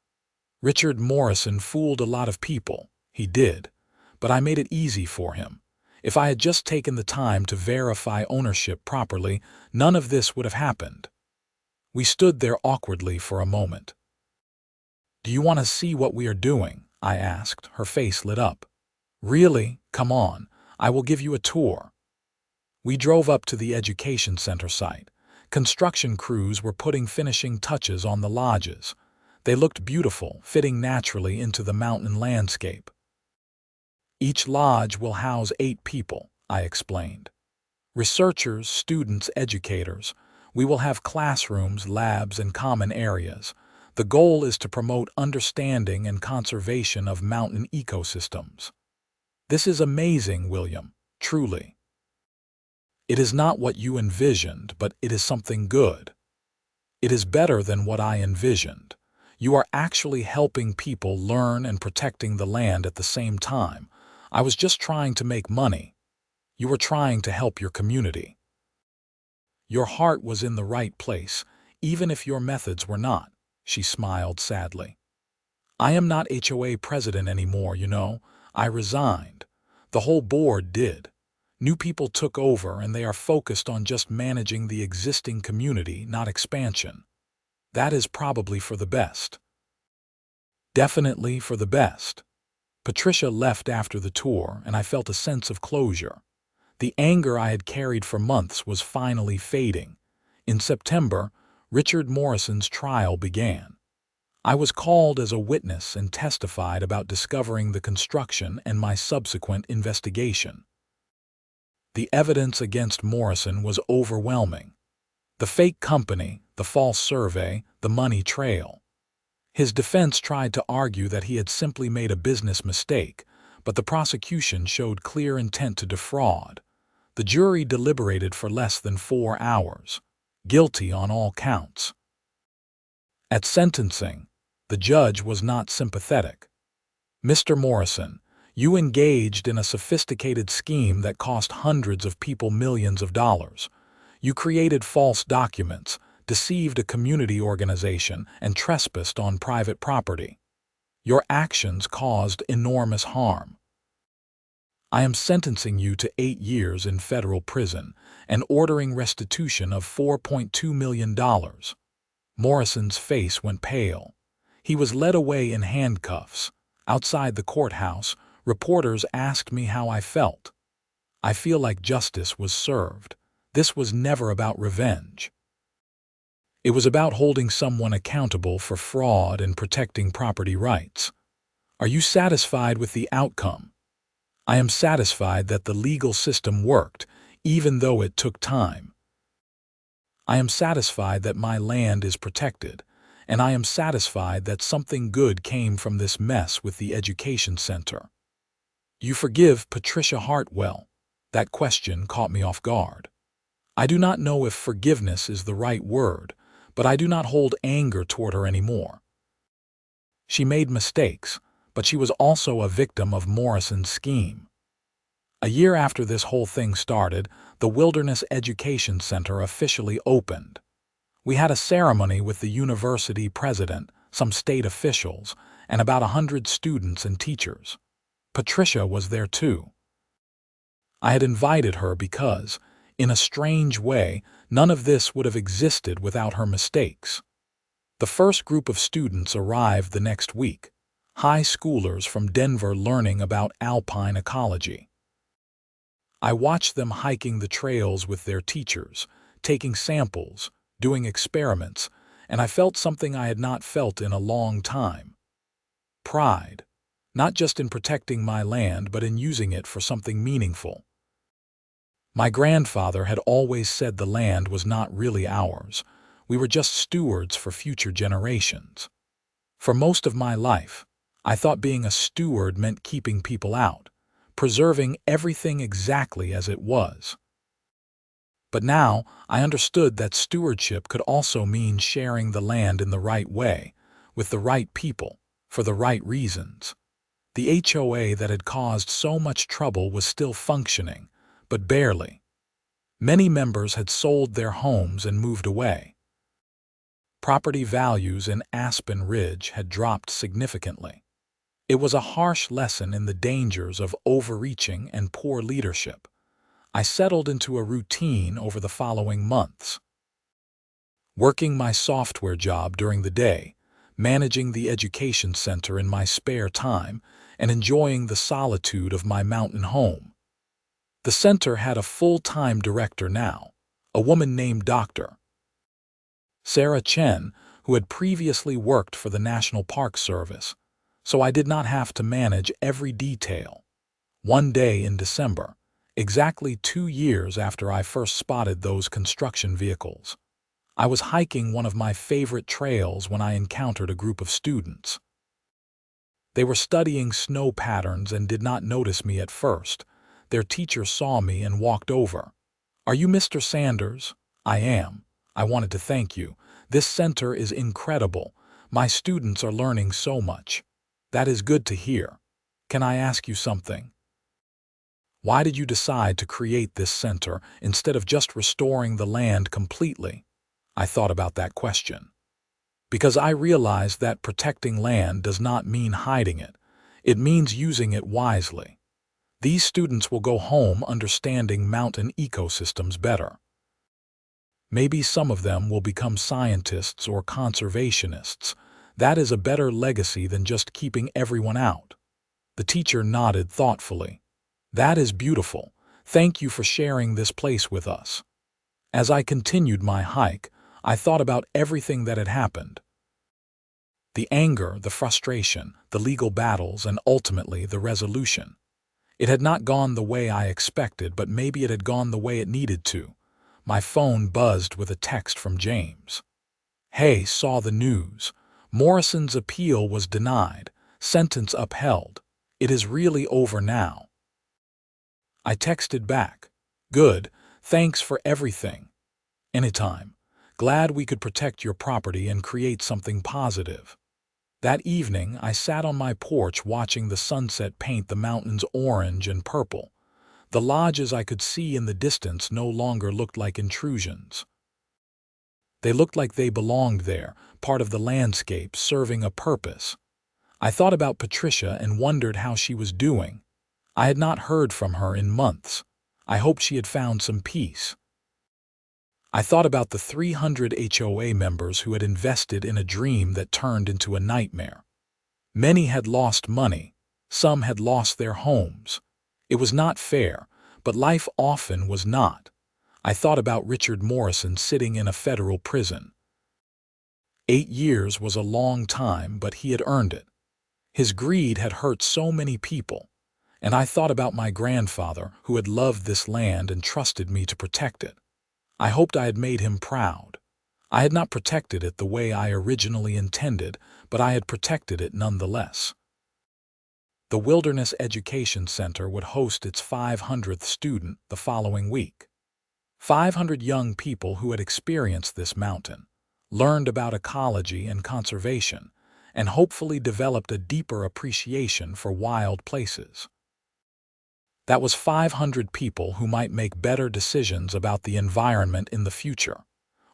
Richard Morrison fooled a lot of people. He did. But I made it easy for him. If I had just taken the time to verify ownership properly, none of this would have happened. We stood there awkwardly for a moment. "Do you want to see what we are doing?" I asked. Her face lit up. "Really? Come on. I will give you a tour." We drove up to the education center site. Construction crews were putting finishing touches on the lodges. They looked beautiful, fitting naturally into the mountain landscape. "Each lodge will house 8 people," I explained. "Researchers, students, educators. We will have classrooms, labs, and common areas. The goal is to promote understanding and conservation of mountain ecosystems. This is amazing, William, truly. It is not what you envisioned, but it is something good. It is better than what I envisioned. You are actually helping people learn and protecting the land at the same time. I was just trying to make money. You were trying to help your community. Your heart was in the right place, even if your methods were not, she smiled sadly. I am not HOA president anymore, you know. I resigned. The whole board did. New people took over and they are focused on just managing the existing community, not expansion. That is probably for the best. Definitely for the best. Patricia left after the tour and I felt a sense of closure. The anger I had carried for months was finally fading. In September, Richard Morrison's trial began. I was called as a witness and testified about discovering the construction and my subsequent investigation. The evidence against Morrison was overwhelming. The fake company, the false survey, the money trail. His defense tried to argue that he had simply made a business mistake, but the prosecution showed clear intent to defraud. The jury deliberated for less than 4 hours. Guilty on all counts. At sentencing, the judge was not sympathetic. Mr. Morrison, you engaged in a sophisticated scheme that cost hundreds of people millions of dollars. You created false documents, deceived a community organization, and trespassed on private property. Your actions caused enormous harm. I am sentencing you to 8 years in federal prison and ordering restitution of $4.2 million. Morrison's face went pale. He was led away in handcuffs. Outside the courthouse, reporters asked me how I felt. I feel like justice was served. This was never about revenge. It was about holding someone accountable for fraud and protecting property rights. Are you satisfied with the outcome? I am satisfied that the legal system worked, even though it took time. I am satisfied that my land is protected, and I am satisfied that something good came from this mess with the education center. You forgive Patricia Hartwell? That question caught me off guard. I do not know if forgiveness is the right word, but I do not hold anger toward her anymore. She made mistakes, but she was also a victim of Morrison's scheme. A year after this whole thing started, the Wilderness Education Center officially opened. We had a ceremony with the university president, some state officials, and about 100 students and teachers. Patricia was there too. I had invited her because, in a strange way, none of this would have existed without her mistakes. The first group of students arrived the next week, high schoolers from Denver learning about alpine ecology. I watched them hiking the trails with their teachers, taking samples, doing experiments, and I felt something I had not felt in a long time. Pride, not just in protecting my land, but in using it for something meaningful. My grandfather had always said the land was not really ours. We were just stewards for future generations. For most of my life, I thought being a steward meant keeping people out, preserving everything exactly as it was. But now I understood that stewardship could also mean sharing the land in the right way, with the right people, for the right reasons. The HOA that had caused so much trouble was still functioning, but barely. Many members had sold their homes and moved away. Property values in Aspen Ridge had dropped significantly. It was a harsh lesson in the dangers of overreaching and poor leadership. I settled into a routine over the following months. Working my software job during the day, managing the education center in my spare time, and enjoying the solitude of my mountain home. The center had a full-time director now, a woman named Dr. Sarah Chen, who had previously worked for the National Park Service, so I did not have to manage every detail. One day in December, exactly 2 years after I first spotted those construction vehicles, I was hiking one of my favorite trails when I encountered a group of students. They were studying snow patterns and did not notice me at first. Their teacher saw me and walked over. "Are you Mr. Sanders?" "I am. I wanted to thank you. This center is incredible. My students are learning so much." "That is good to hear. Can I ask you something? Why did you decide to create this center instead of just restoring the land completely?" I thought about that question. Because I realized that protecting land does not mean hiding it. It means using it wisely. These students will go home understanding mountain ecosystems better. Maybe some of them will become scientists or conservationists. That is a better legacy than just keeping everyone out. The teacher nodded thoughtfully. "That is beautiful. Thank you for sharing this place with us." As I continued my hike, I thought about everything that had happened. The anger, the frustration, the legal battles, and ultimately the resolution. It had not gone the way I expected, but maybe it had gone the way it needed to. My phone buzzed with a text from James. "Hey, saw the news. Morrison's appeal was denied. Sentence upheld. It is really over now." I texted back, "Good, thanks for everything. Anytime. Glad we could protect your property and create something positive." That evening, I sat on my porch watching the sunset paint the mountains orange and purple. The lodges I could see in the distance no longer looked like intrusions. They looked like they belonged there, part of the landscape, serving a purpose. I thought about Patricia and wondered how she was doing. I had not heard from her in months. I hoped she had found some peace. I thought about the 300 HOA members who had invested in a dream that turned into a nightmare. Many had lost money. Some had lost their homes. It was not fair, but life often was not. I thought about Richard Morrison sitting in a federal prison. 8 years was a long time, but he had earned it. His greed had hurt so many people. And I thought about my grandfather, who had loved this land and trusted me to protect it. I hoped I had made him proud. I had not protected it the way I originally intended, but I had protected it nonetheless. The Wilderness Education Center would host its 500th student the following week. 500 young people who had experienced this mountain, learned about ecology and conservation, and hopefully developed a deeper appreciation for wild places. That was 500 people who might make better decisions about the environment in the future.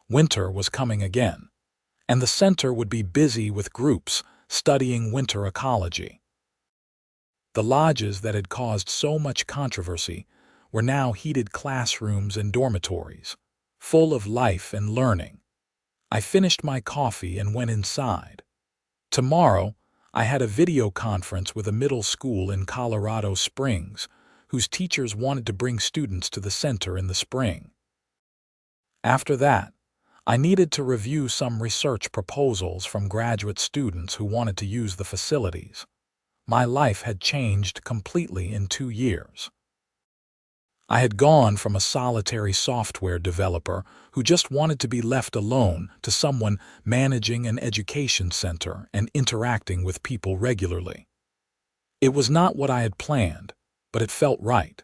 Winter was coming again, and the center would be busy with groups studying winter ecology. The lodges that had caused so much controversy were now heated classrooms and dormitories, full of life and learning. I finished my coffee and went inside. Tomorrow, I had a video conference with a middle school in Colorado Springs, whose teachers wanted to bring students to the center in the spring. After that, I needed to review some research proposals from graduate students who wanted to use the facilities. My life had changed completely in 2 years. I had gone from a solitary software developer who just wanted to be left alone to someone managing an education center and interacting with people regularly. It was not what I had planned, but it felt right.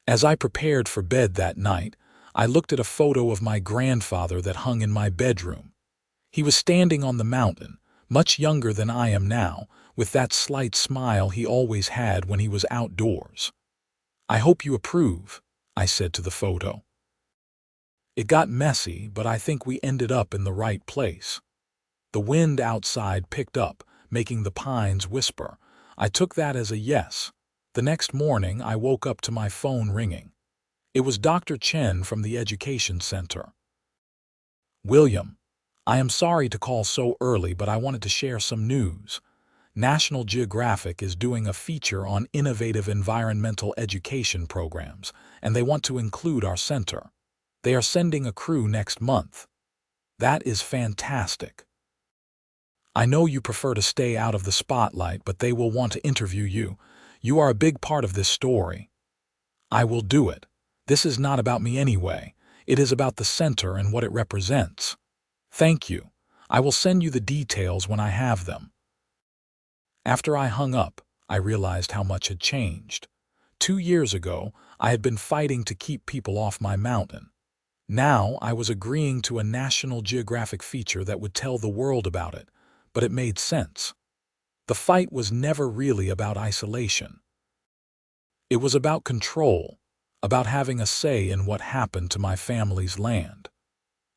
As I prepared for bed that night, I looked at a photo of my grandfather that hung in my bedroom. He was standing on the mountain, much younger than I am now, with that slight smile he always had when he was outdoors. "I hope you approve," I said to the photo. It got messy, but I think we ended up in the right place. The wind outside picked up, making the pines whisper. I took that as a yes. The next morning, I woke up to my phone ringing. It was Dr. Chen from the Education Center. "William, I am sorry to call so early, but I wanted to share some news. National Geographic is doing a feature on innovative environmental education programs, and they want to include our center. They are sending a crew next month." "That is fantastic. I know you prefer to stay out of the spotlight, but they will want to interview you. You are a big part of this story." "I will do it. This is not about me anyway. It is about the center and what it represents. Thank you. I will send you the details when I have them. After I hung up, I realized how much had changed. 2 years ago, I had been fighting to keep people off my mountain. Now I was agreeing to a National Geographic feature that would tell the world about it, but it made sense. The fight was never really about isolation. It was about control, about having a say in what happened to my family's land.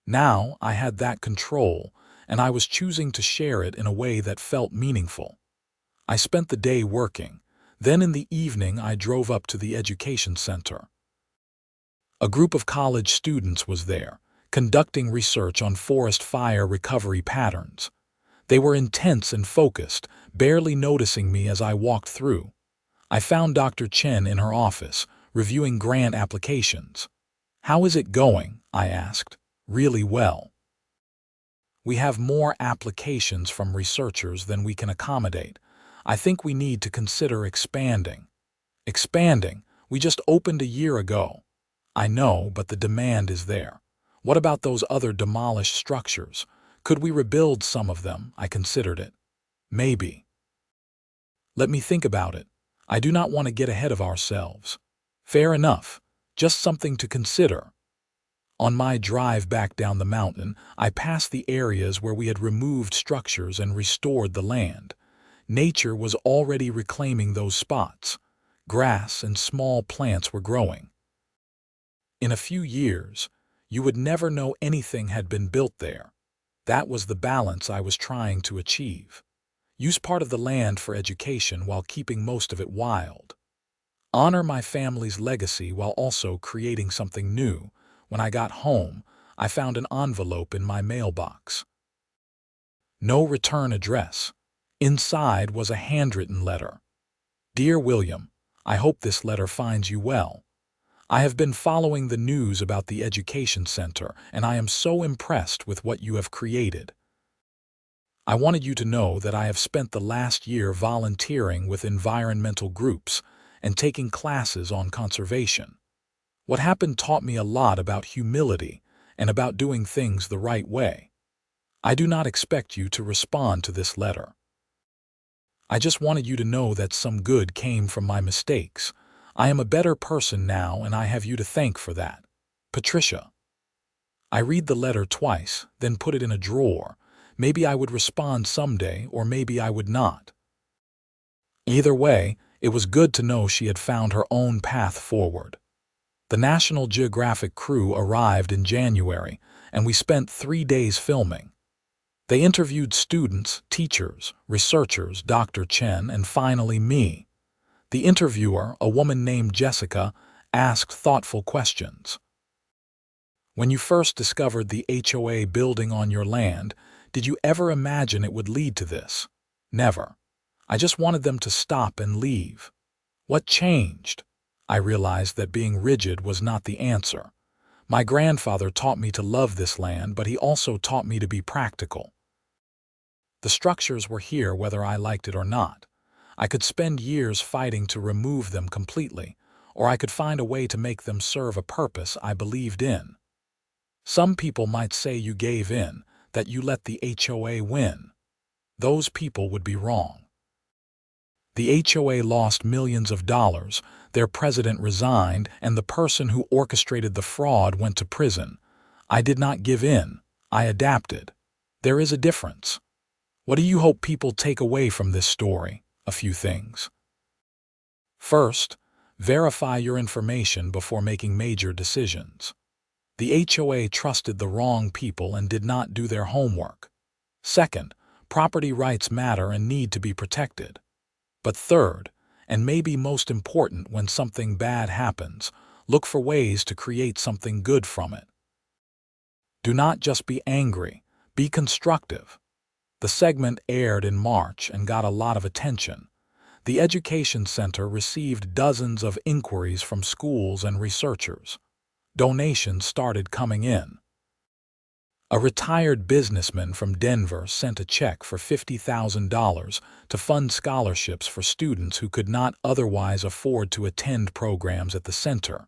Now I had that control, and I was choosing to share it in a way that felt meaningful. I spent the day working. Then in the evening I drove up to the education center. A group of college students was there, conducting research on forest fire recovery patterns. They were intense and focused, barely noticing me as I walked through. I found Dr. Chen in her office, reviewing grant applications. "How is it going?" I asked. "Really well. We have more applications from researchers than we can accommodate. I think we need to consider expanding." "Expanding? We just opened a year ago." "I know, but the demand is there. What about those other demolished structures? Could we rebuild some of them?" I considered it. "Maybe. Let me think about it. I do not want to get ahead of ourselves." "Fair enough. Just something to consider." On my drive back down the mountain, I passed the areas where we had removed structures and restored the land. Nature was already reclaiming those spots. Grass and small plants were growing. In a few years, you would never know anything had been built there. That was the balance I was trying to achieve. Use part of the land for education while keeping most of it wild. Honor my family's legacy while also creating something new. When I got home, I found an envelope in my mailbox. No return address. Inside was a handwritten letter. "Dear William, I hope this letter finds you well. I have been following the news about the education center, and I am so impressed with what you have created. I wanted you to know that I have spent the last year volunteering with environmental groups and taking classes on conservation. What happened taught me a lot about humility and about doing things the right way. I do not expect you to respond to this letter. I just wanted you to know that some good came from my mistakes. I am a better person now, and I have you to thank for that. Patricia." I read the letter twice, then put it in a drawer. Maybe I would respond someday, or maybe I would not. Either way, it was good to know she had found her own path forward. The National Geographic crew arrived in January, and we spent 3 days filming. They interviewed students, teachers, researchers, Dr. Chen, and finally me. The interviewer, a woman named Jessica, asked thoughtful questions. "When you first discovered the HOA building on your land, did you ever imagine it would lead to this?" "Never. I just wanted them to stop and leave." "What changed?" I realized that being rigid was not the answer. My grandfather taught me to love this land, but he also taught me to be practical. The structures were here whether I liked it or not. I could spend years fighting to remove them completely, or I could find a way to make them serve a purpose I believed in. Some people might say you gave in, that you let the HOA win. Those people would be wrong. The HOA lost millions of dollars, their president resigned, and the person who orchestrated the fraud went to prison. I did not give in. I adapted. There is a difference. What do you hope people take away from this story? A few things. First, verify your information before making major decisions. The HOA trusted the wrong people and did not do their homework. Second, property rights matter and need to be protected. But third, and maybe most important when something bad happens, look for ways to create something good from it. Do not just be angry, be constructive. The segment aired in March and got a lot of attention. The Education Center received dozens of inquiries from schools and researchers. Donations started coming in. A retired businessman from Denver sent a check for $50,000 to fund scholarships for students who could not otherwise afford to attend programs at the center.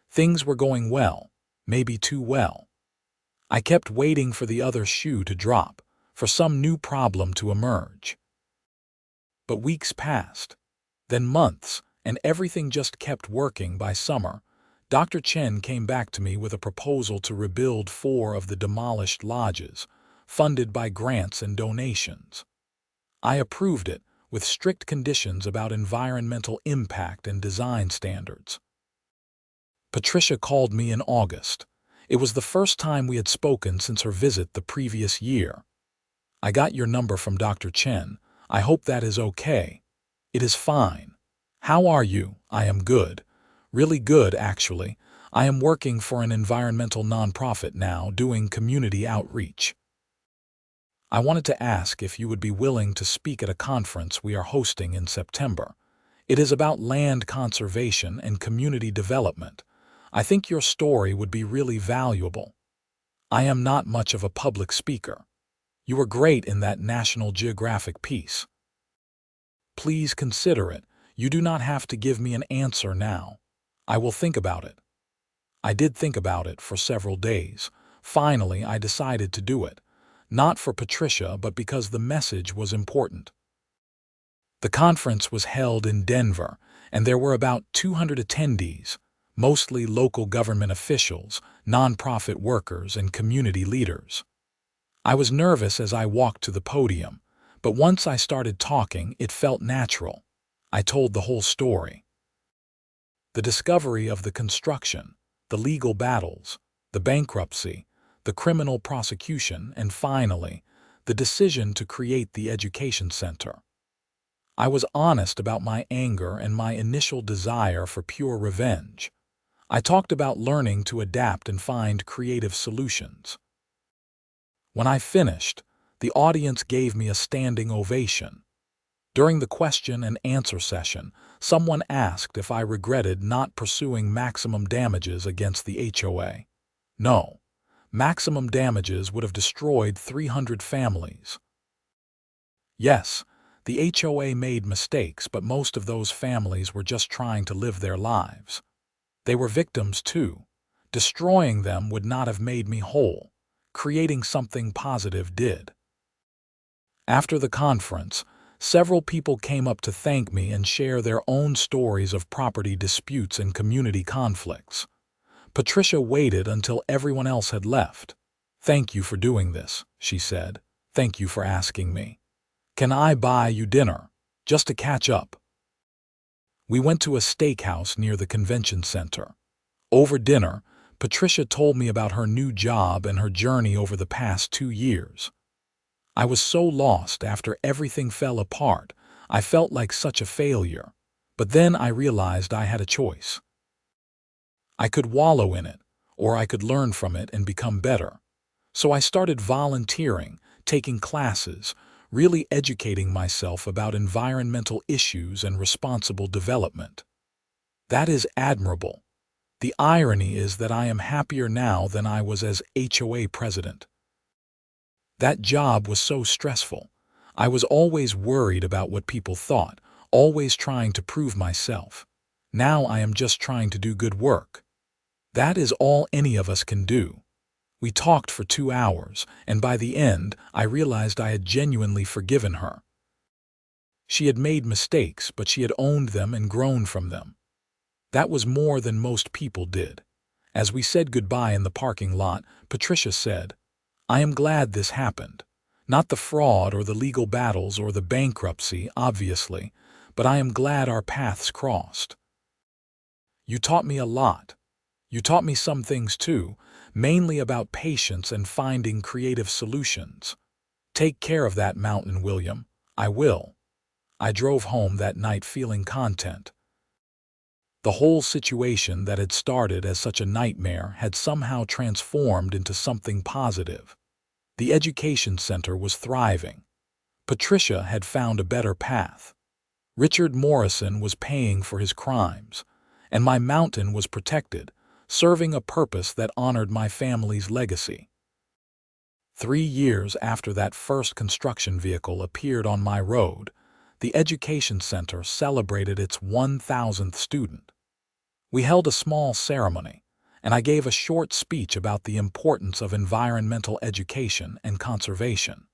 Things were going well. maybe too well. I kept waiting for the other shoe to drop, for some new problem to emerge. But weeks passed, then months, and everything just kept working. By summer, Dr. Chen came back to me with a proposal to rebuild 4 of the demolished lodges, funded by grants and donations. I approved it, with strict conditions about environmental impact and design standards. Patricia called me in August. It was the first time we had spoken since her visit the previous year. "I got your number from Dr. Chen. I hope that is okay." "It is fine. How are you?" "I am good. Really good, actually. I am working for an environmental nonprofit now, doing community outreach. I wanted to ask if you would be willing to speak at a conference we are hosting in September. It is about land conservation and community development. I think your story would be really valuable. I am not much of a public speaker. You were great in that National Geographic piece. Please consider it. You do not have to give me an answer now. I will think about it." I did think about it for several days. Finally, I decided to do it. Not for Patricia, but because the message was important. The conference was held in Denver, and there were about 200 attendees, mostly local government officials, nonprofit workers, and community leaders. I was nervous as I walked to the podium, but once I started talking, it felt natural. I told the whole story. The discovery of the construction, the legal battles, the bankruptcy, the criminal prosecution, and finally, the decision to create the education center. I was honest about my anger and my initial desire for pure revenge. I talked about learning to adapt and find creative solutions. When I finished, the audience gave me a standing ovation. During the question and answer session, someone asked if I regretted not pursuing maximum damages against the HOA. No. Maximum damages would have destroyed 300 families. Yes, the HOA made mistakes, but most of those families were just trying to live their lives. They were victims too. Destroying them would not have made me whole. Creating something positive did. After the conference, several people came up to thank me and share their own stories of property disputes and community conflicts. Patricia waited until everyone else had left. "Thank you for doing this," she said. "Thank you for asking me. Can I buy you dinner? Just to catch up." We went to a steakhouse near the convention center. Over dinner, Patricia told me about her new job and her journey over the past 2 years. I was so lost after everything fell apart. I felt like such a failure. But then I realized I had a choice. I could wallow in it, or I could learn from it and become better. So I started volunteering, taking classes, really educating myself about environmental issues and responsible development. That is admirable. The irony is that I am happier now than I was as HOA president. That job was so stressful. I was always worried about what people thought, always trying to prove myself. Now I am just trying to do good work. That is all any of us can do. We talked for 2 hours, and by the end, I realized I had genuinely forgiven her. She had made mistakes, but she had owned them and grown from them. That was more than most people did. As we said goodbye in the parking lot, Patricia said, "I am glad this happened. Not the fraud or the legal battles or the bankruptcy, obviously, but I am glad our paths crossed. You taught me a lot. You taught me some things too, mainly about patience and finding creative solutions. Take care of that mountain, William." "I will." I drove home that night feeling content. The whole situation that had started as such a nightmare had somehow transformed into something positive. The education center was thriving. Patricia had found a better path. Richard Morrison was paying for his crimes, and my mountain was protected, serving a purpose that honored my family's legacy. 3 years after that first construction vehicle appeared on my road, the education center celebrated its 1,000th student. We held a small ceremony, and I gave a short speech about the importance of environmental education and conservation.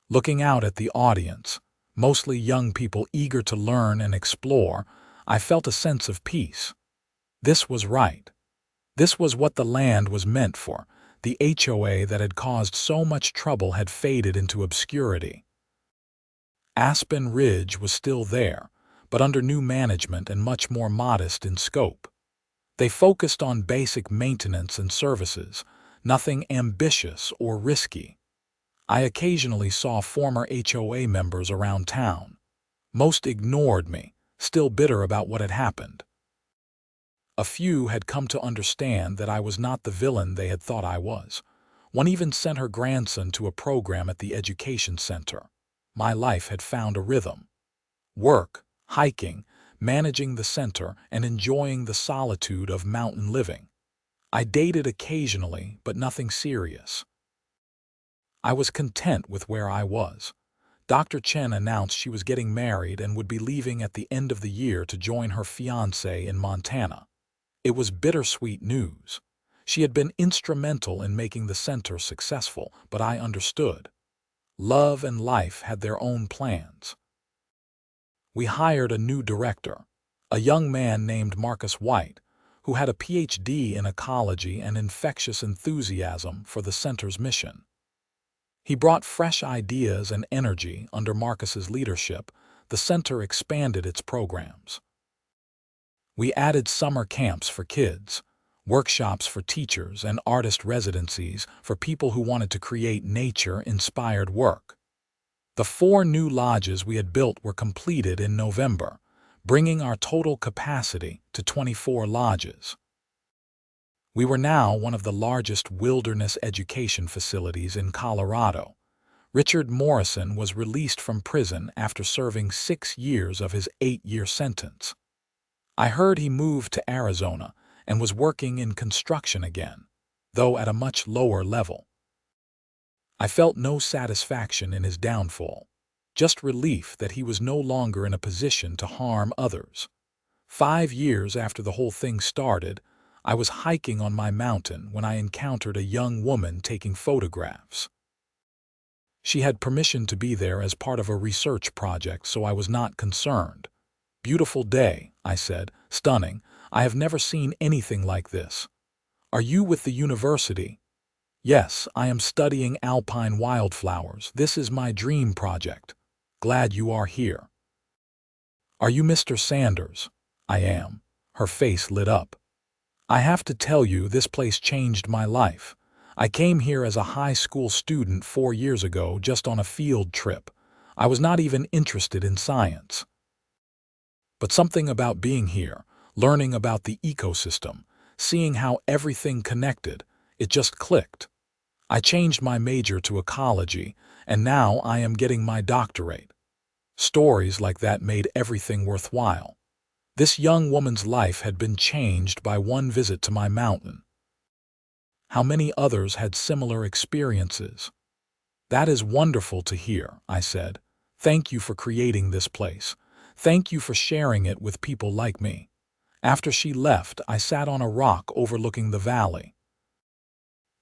Looking out at the audience, mostly young people eager to learn and explore, I felt a sense of peace. This was right. This was what the land was meant for. The HOA that had caused so much trouble had faded into obscurity. Aspen Ridge was still there, but under new management and much more modest in scope. They focused on basic maintenance and services, nothing ambitious or risky. I occasionally saw former HOA members around town. Most ignored me, still bitter about what had happened. A few had come to understand that I was not the villain they had thought I was. One even sent her grandson to a program at the education center. My life had found a rhythm. Work, hiking, managing the center, and enjoying the solitude of mountain living. I dated occasionally, but nothing serious. I was content with where I was. Dr. Chen announced she was getting married and would be leaving at the end of the year to join her fiancé in Montana. It was bittersweet news. She had been instrumental in making the center successful, but I understood. Love and life had their own plans. We hired a new director, a young man named Marcus White, who had a PhD in ecology and infectious enthusiasm for the center's mission. He brought fresh ideas and energy. Under Marcus's leadership, the center expanded its programs. We added summer camps for kids, workshops for teachers, and artist residencies for people who wanted to create nature-inspired work. The 4 new lodges we had built were completed in November, bringing our total capacity to 24 lodges. We were now one of the largest wilderness education facilities in Colorado. Richard Morrison was released from prison after serving 6 years of his 8-year sentence. I heard he moved to Arizona and was working in construction again, though at a much lower level. I felt no satisfaction in his downfall, just relief that he was no longer in a position to harm others. 5 years after the whole thing started, I was hiking on my mountain when I encountered a young woman taking photographs. She had permission to be there as part of a research project, so I was not concerned. "Beautiful day," I said. "Stunning. I have never seen anything like this." "Are you with the university?" "Yes, I am studying alpine wildflowers. This is my dream project. Glad you are here." "Are you Mr. Sanders?" "I am." Her face lit up. "I have to tell you, this place changed my life. I came here as a high school student 4 years ago, just on a field trip. I was not even interested in science. But something about being here, learning about the ecosystem, seeing how everything connected, it just clicked. I changed my major to ecology, and now I am getting my doctorate." Stories like that made everything worthwhile. This young woman's life had been changed by one visit to my mountain. How many others had similar experiences? "That is wonderful to hear," I said. "Thank you for creating this place. Thank you for sharing it with people like me." After she left, I sat on a rock overlooking the valley.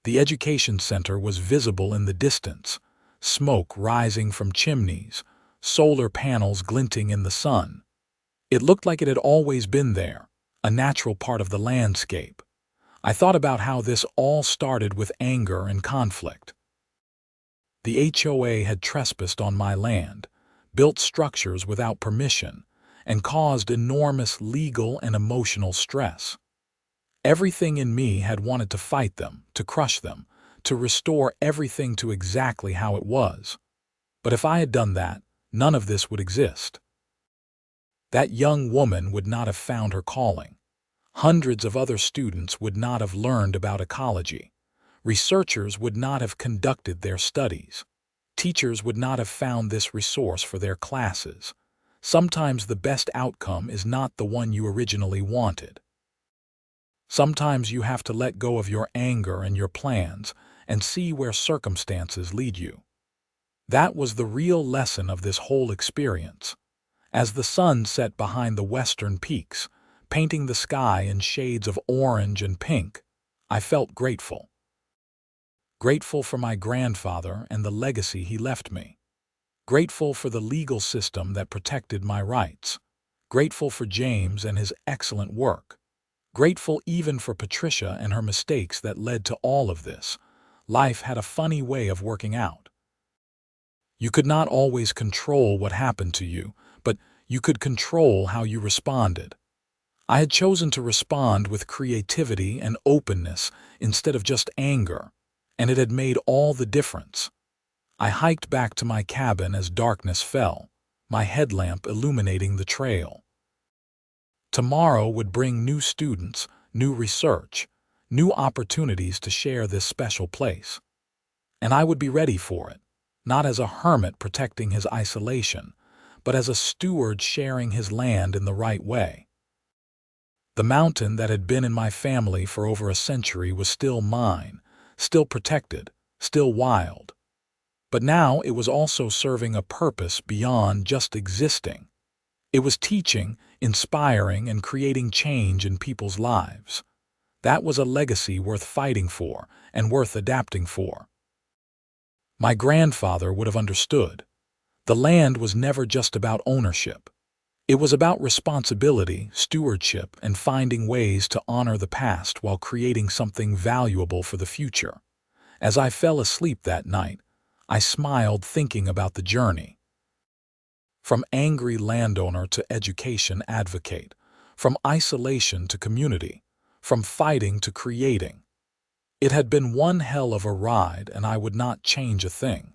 The education center was visible in the distance, smoke rising from chimneys, solar panels glinting in the sun. It looked like it had always been there, a natural part of the landscape. I thought about how this all started with anger and conflict. The HOA had trespassed on my land, built structures without permission, and caused enormous legal and emotional stress. Everything in me had wanted to fight them, to crush them, to restore everything to exactly how it was. But if I had done that, none of this would exist. That young woman would not have found her calling. Hundreds of other students would not have learned about ecology. Researchers would not have conducted their studies. Teachers would not have found this resource for their classes. Sometimes the best outcome is not the one you originally wanted. Sometimes you have to let go of your anger and your plans and see where circumstances lead you. That was the real lesson of this whole experience. As the sun set behind the western peaks, painting the sky in shades of orange and pink. I felt grateful. Grateful for my grandfather and the legacy he left me. Grateful for the legal system that protected my rights. Grateful for James and his excellent work. Grateful even for Patricia and her mistakes that led to all of this. Life had a funny way of working out. You could not always control what happened to you, but you could control how you responded. I had chosen to respond with creativity and openness instead of just anger, and it had made all the difference. I hiked back to my cabin as darkness fell, my headlamp illuminating the trail. Tomorrow would bring new students, new research, new opportunities to share this special place. And I would be ready for it, not as a hermit protecting his isolation, but as a steward sharing his land in the right way. The mountain that had been in my family for over a century was still mine, still protected, still wild. But now it was also serving a purpose beyond just existing. It was teaching, inspiring, and creating change in people's lives. That was a legacy worth fighting for and worth adapting for. My grandfather would have understood. The land was never just about ownership. It was about responsibility, stewardship, and finding ways to honor the past while creating something valuable for the future. As I fell asleep that night, I smiled thinking about the journey. From angry landowner to education advocate, from isolation to community, from fighting to creating. It had been one hell of a ride, and I would not change a thing.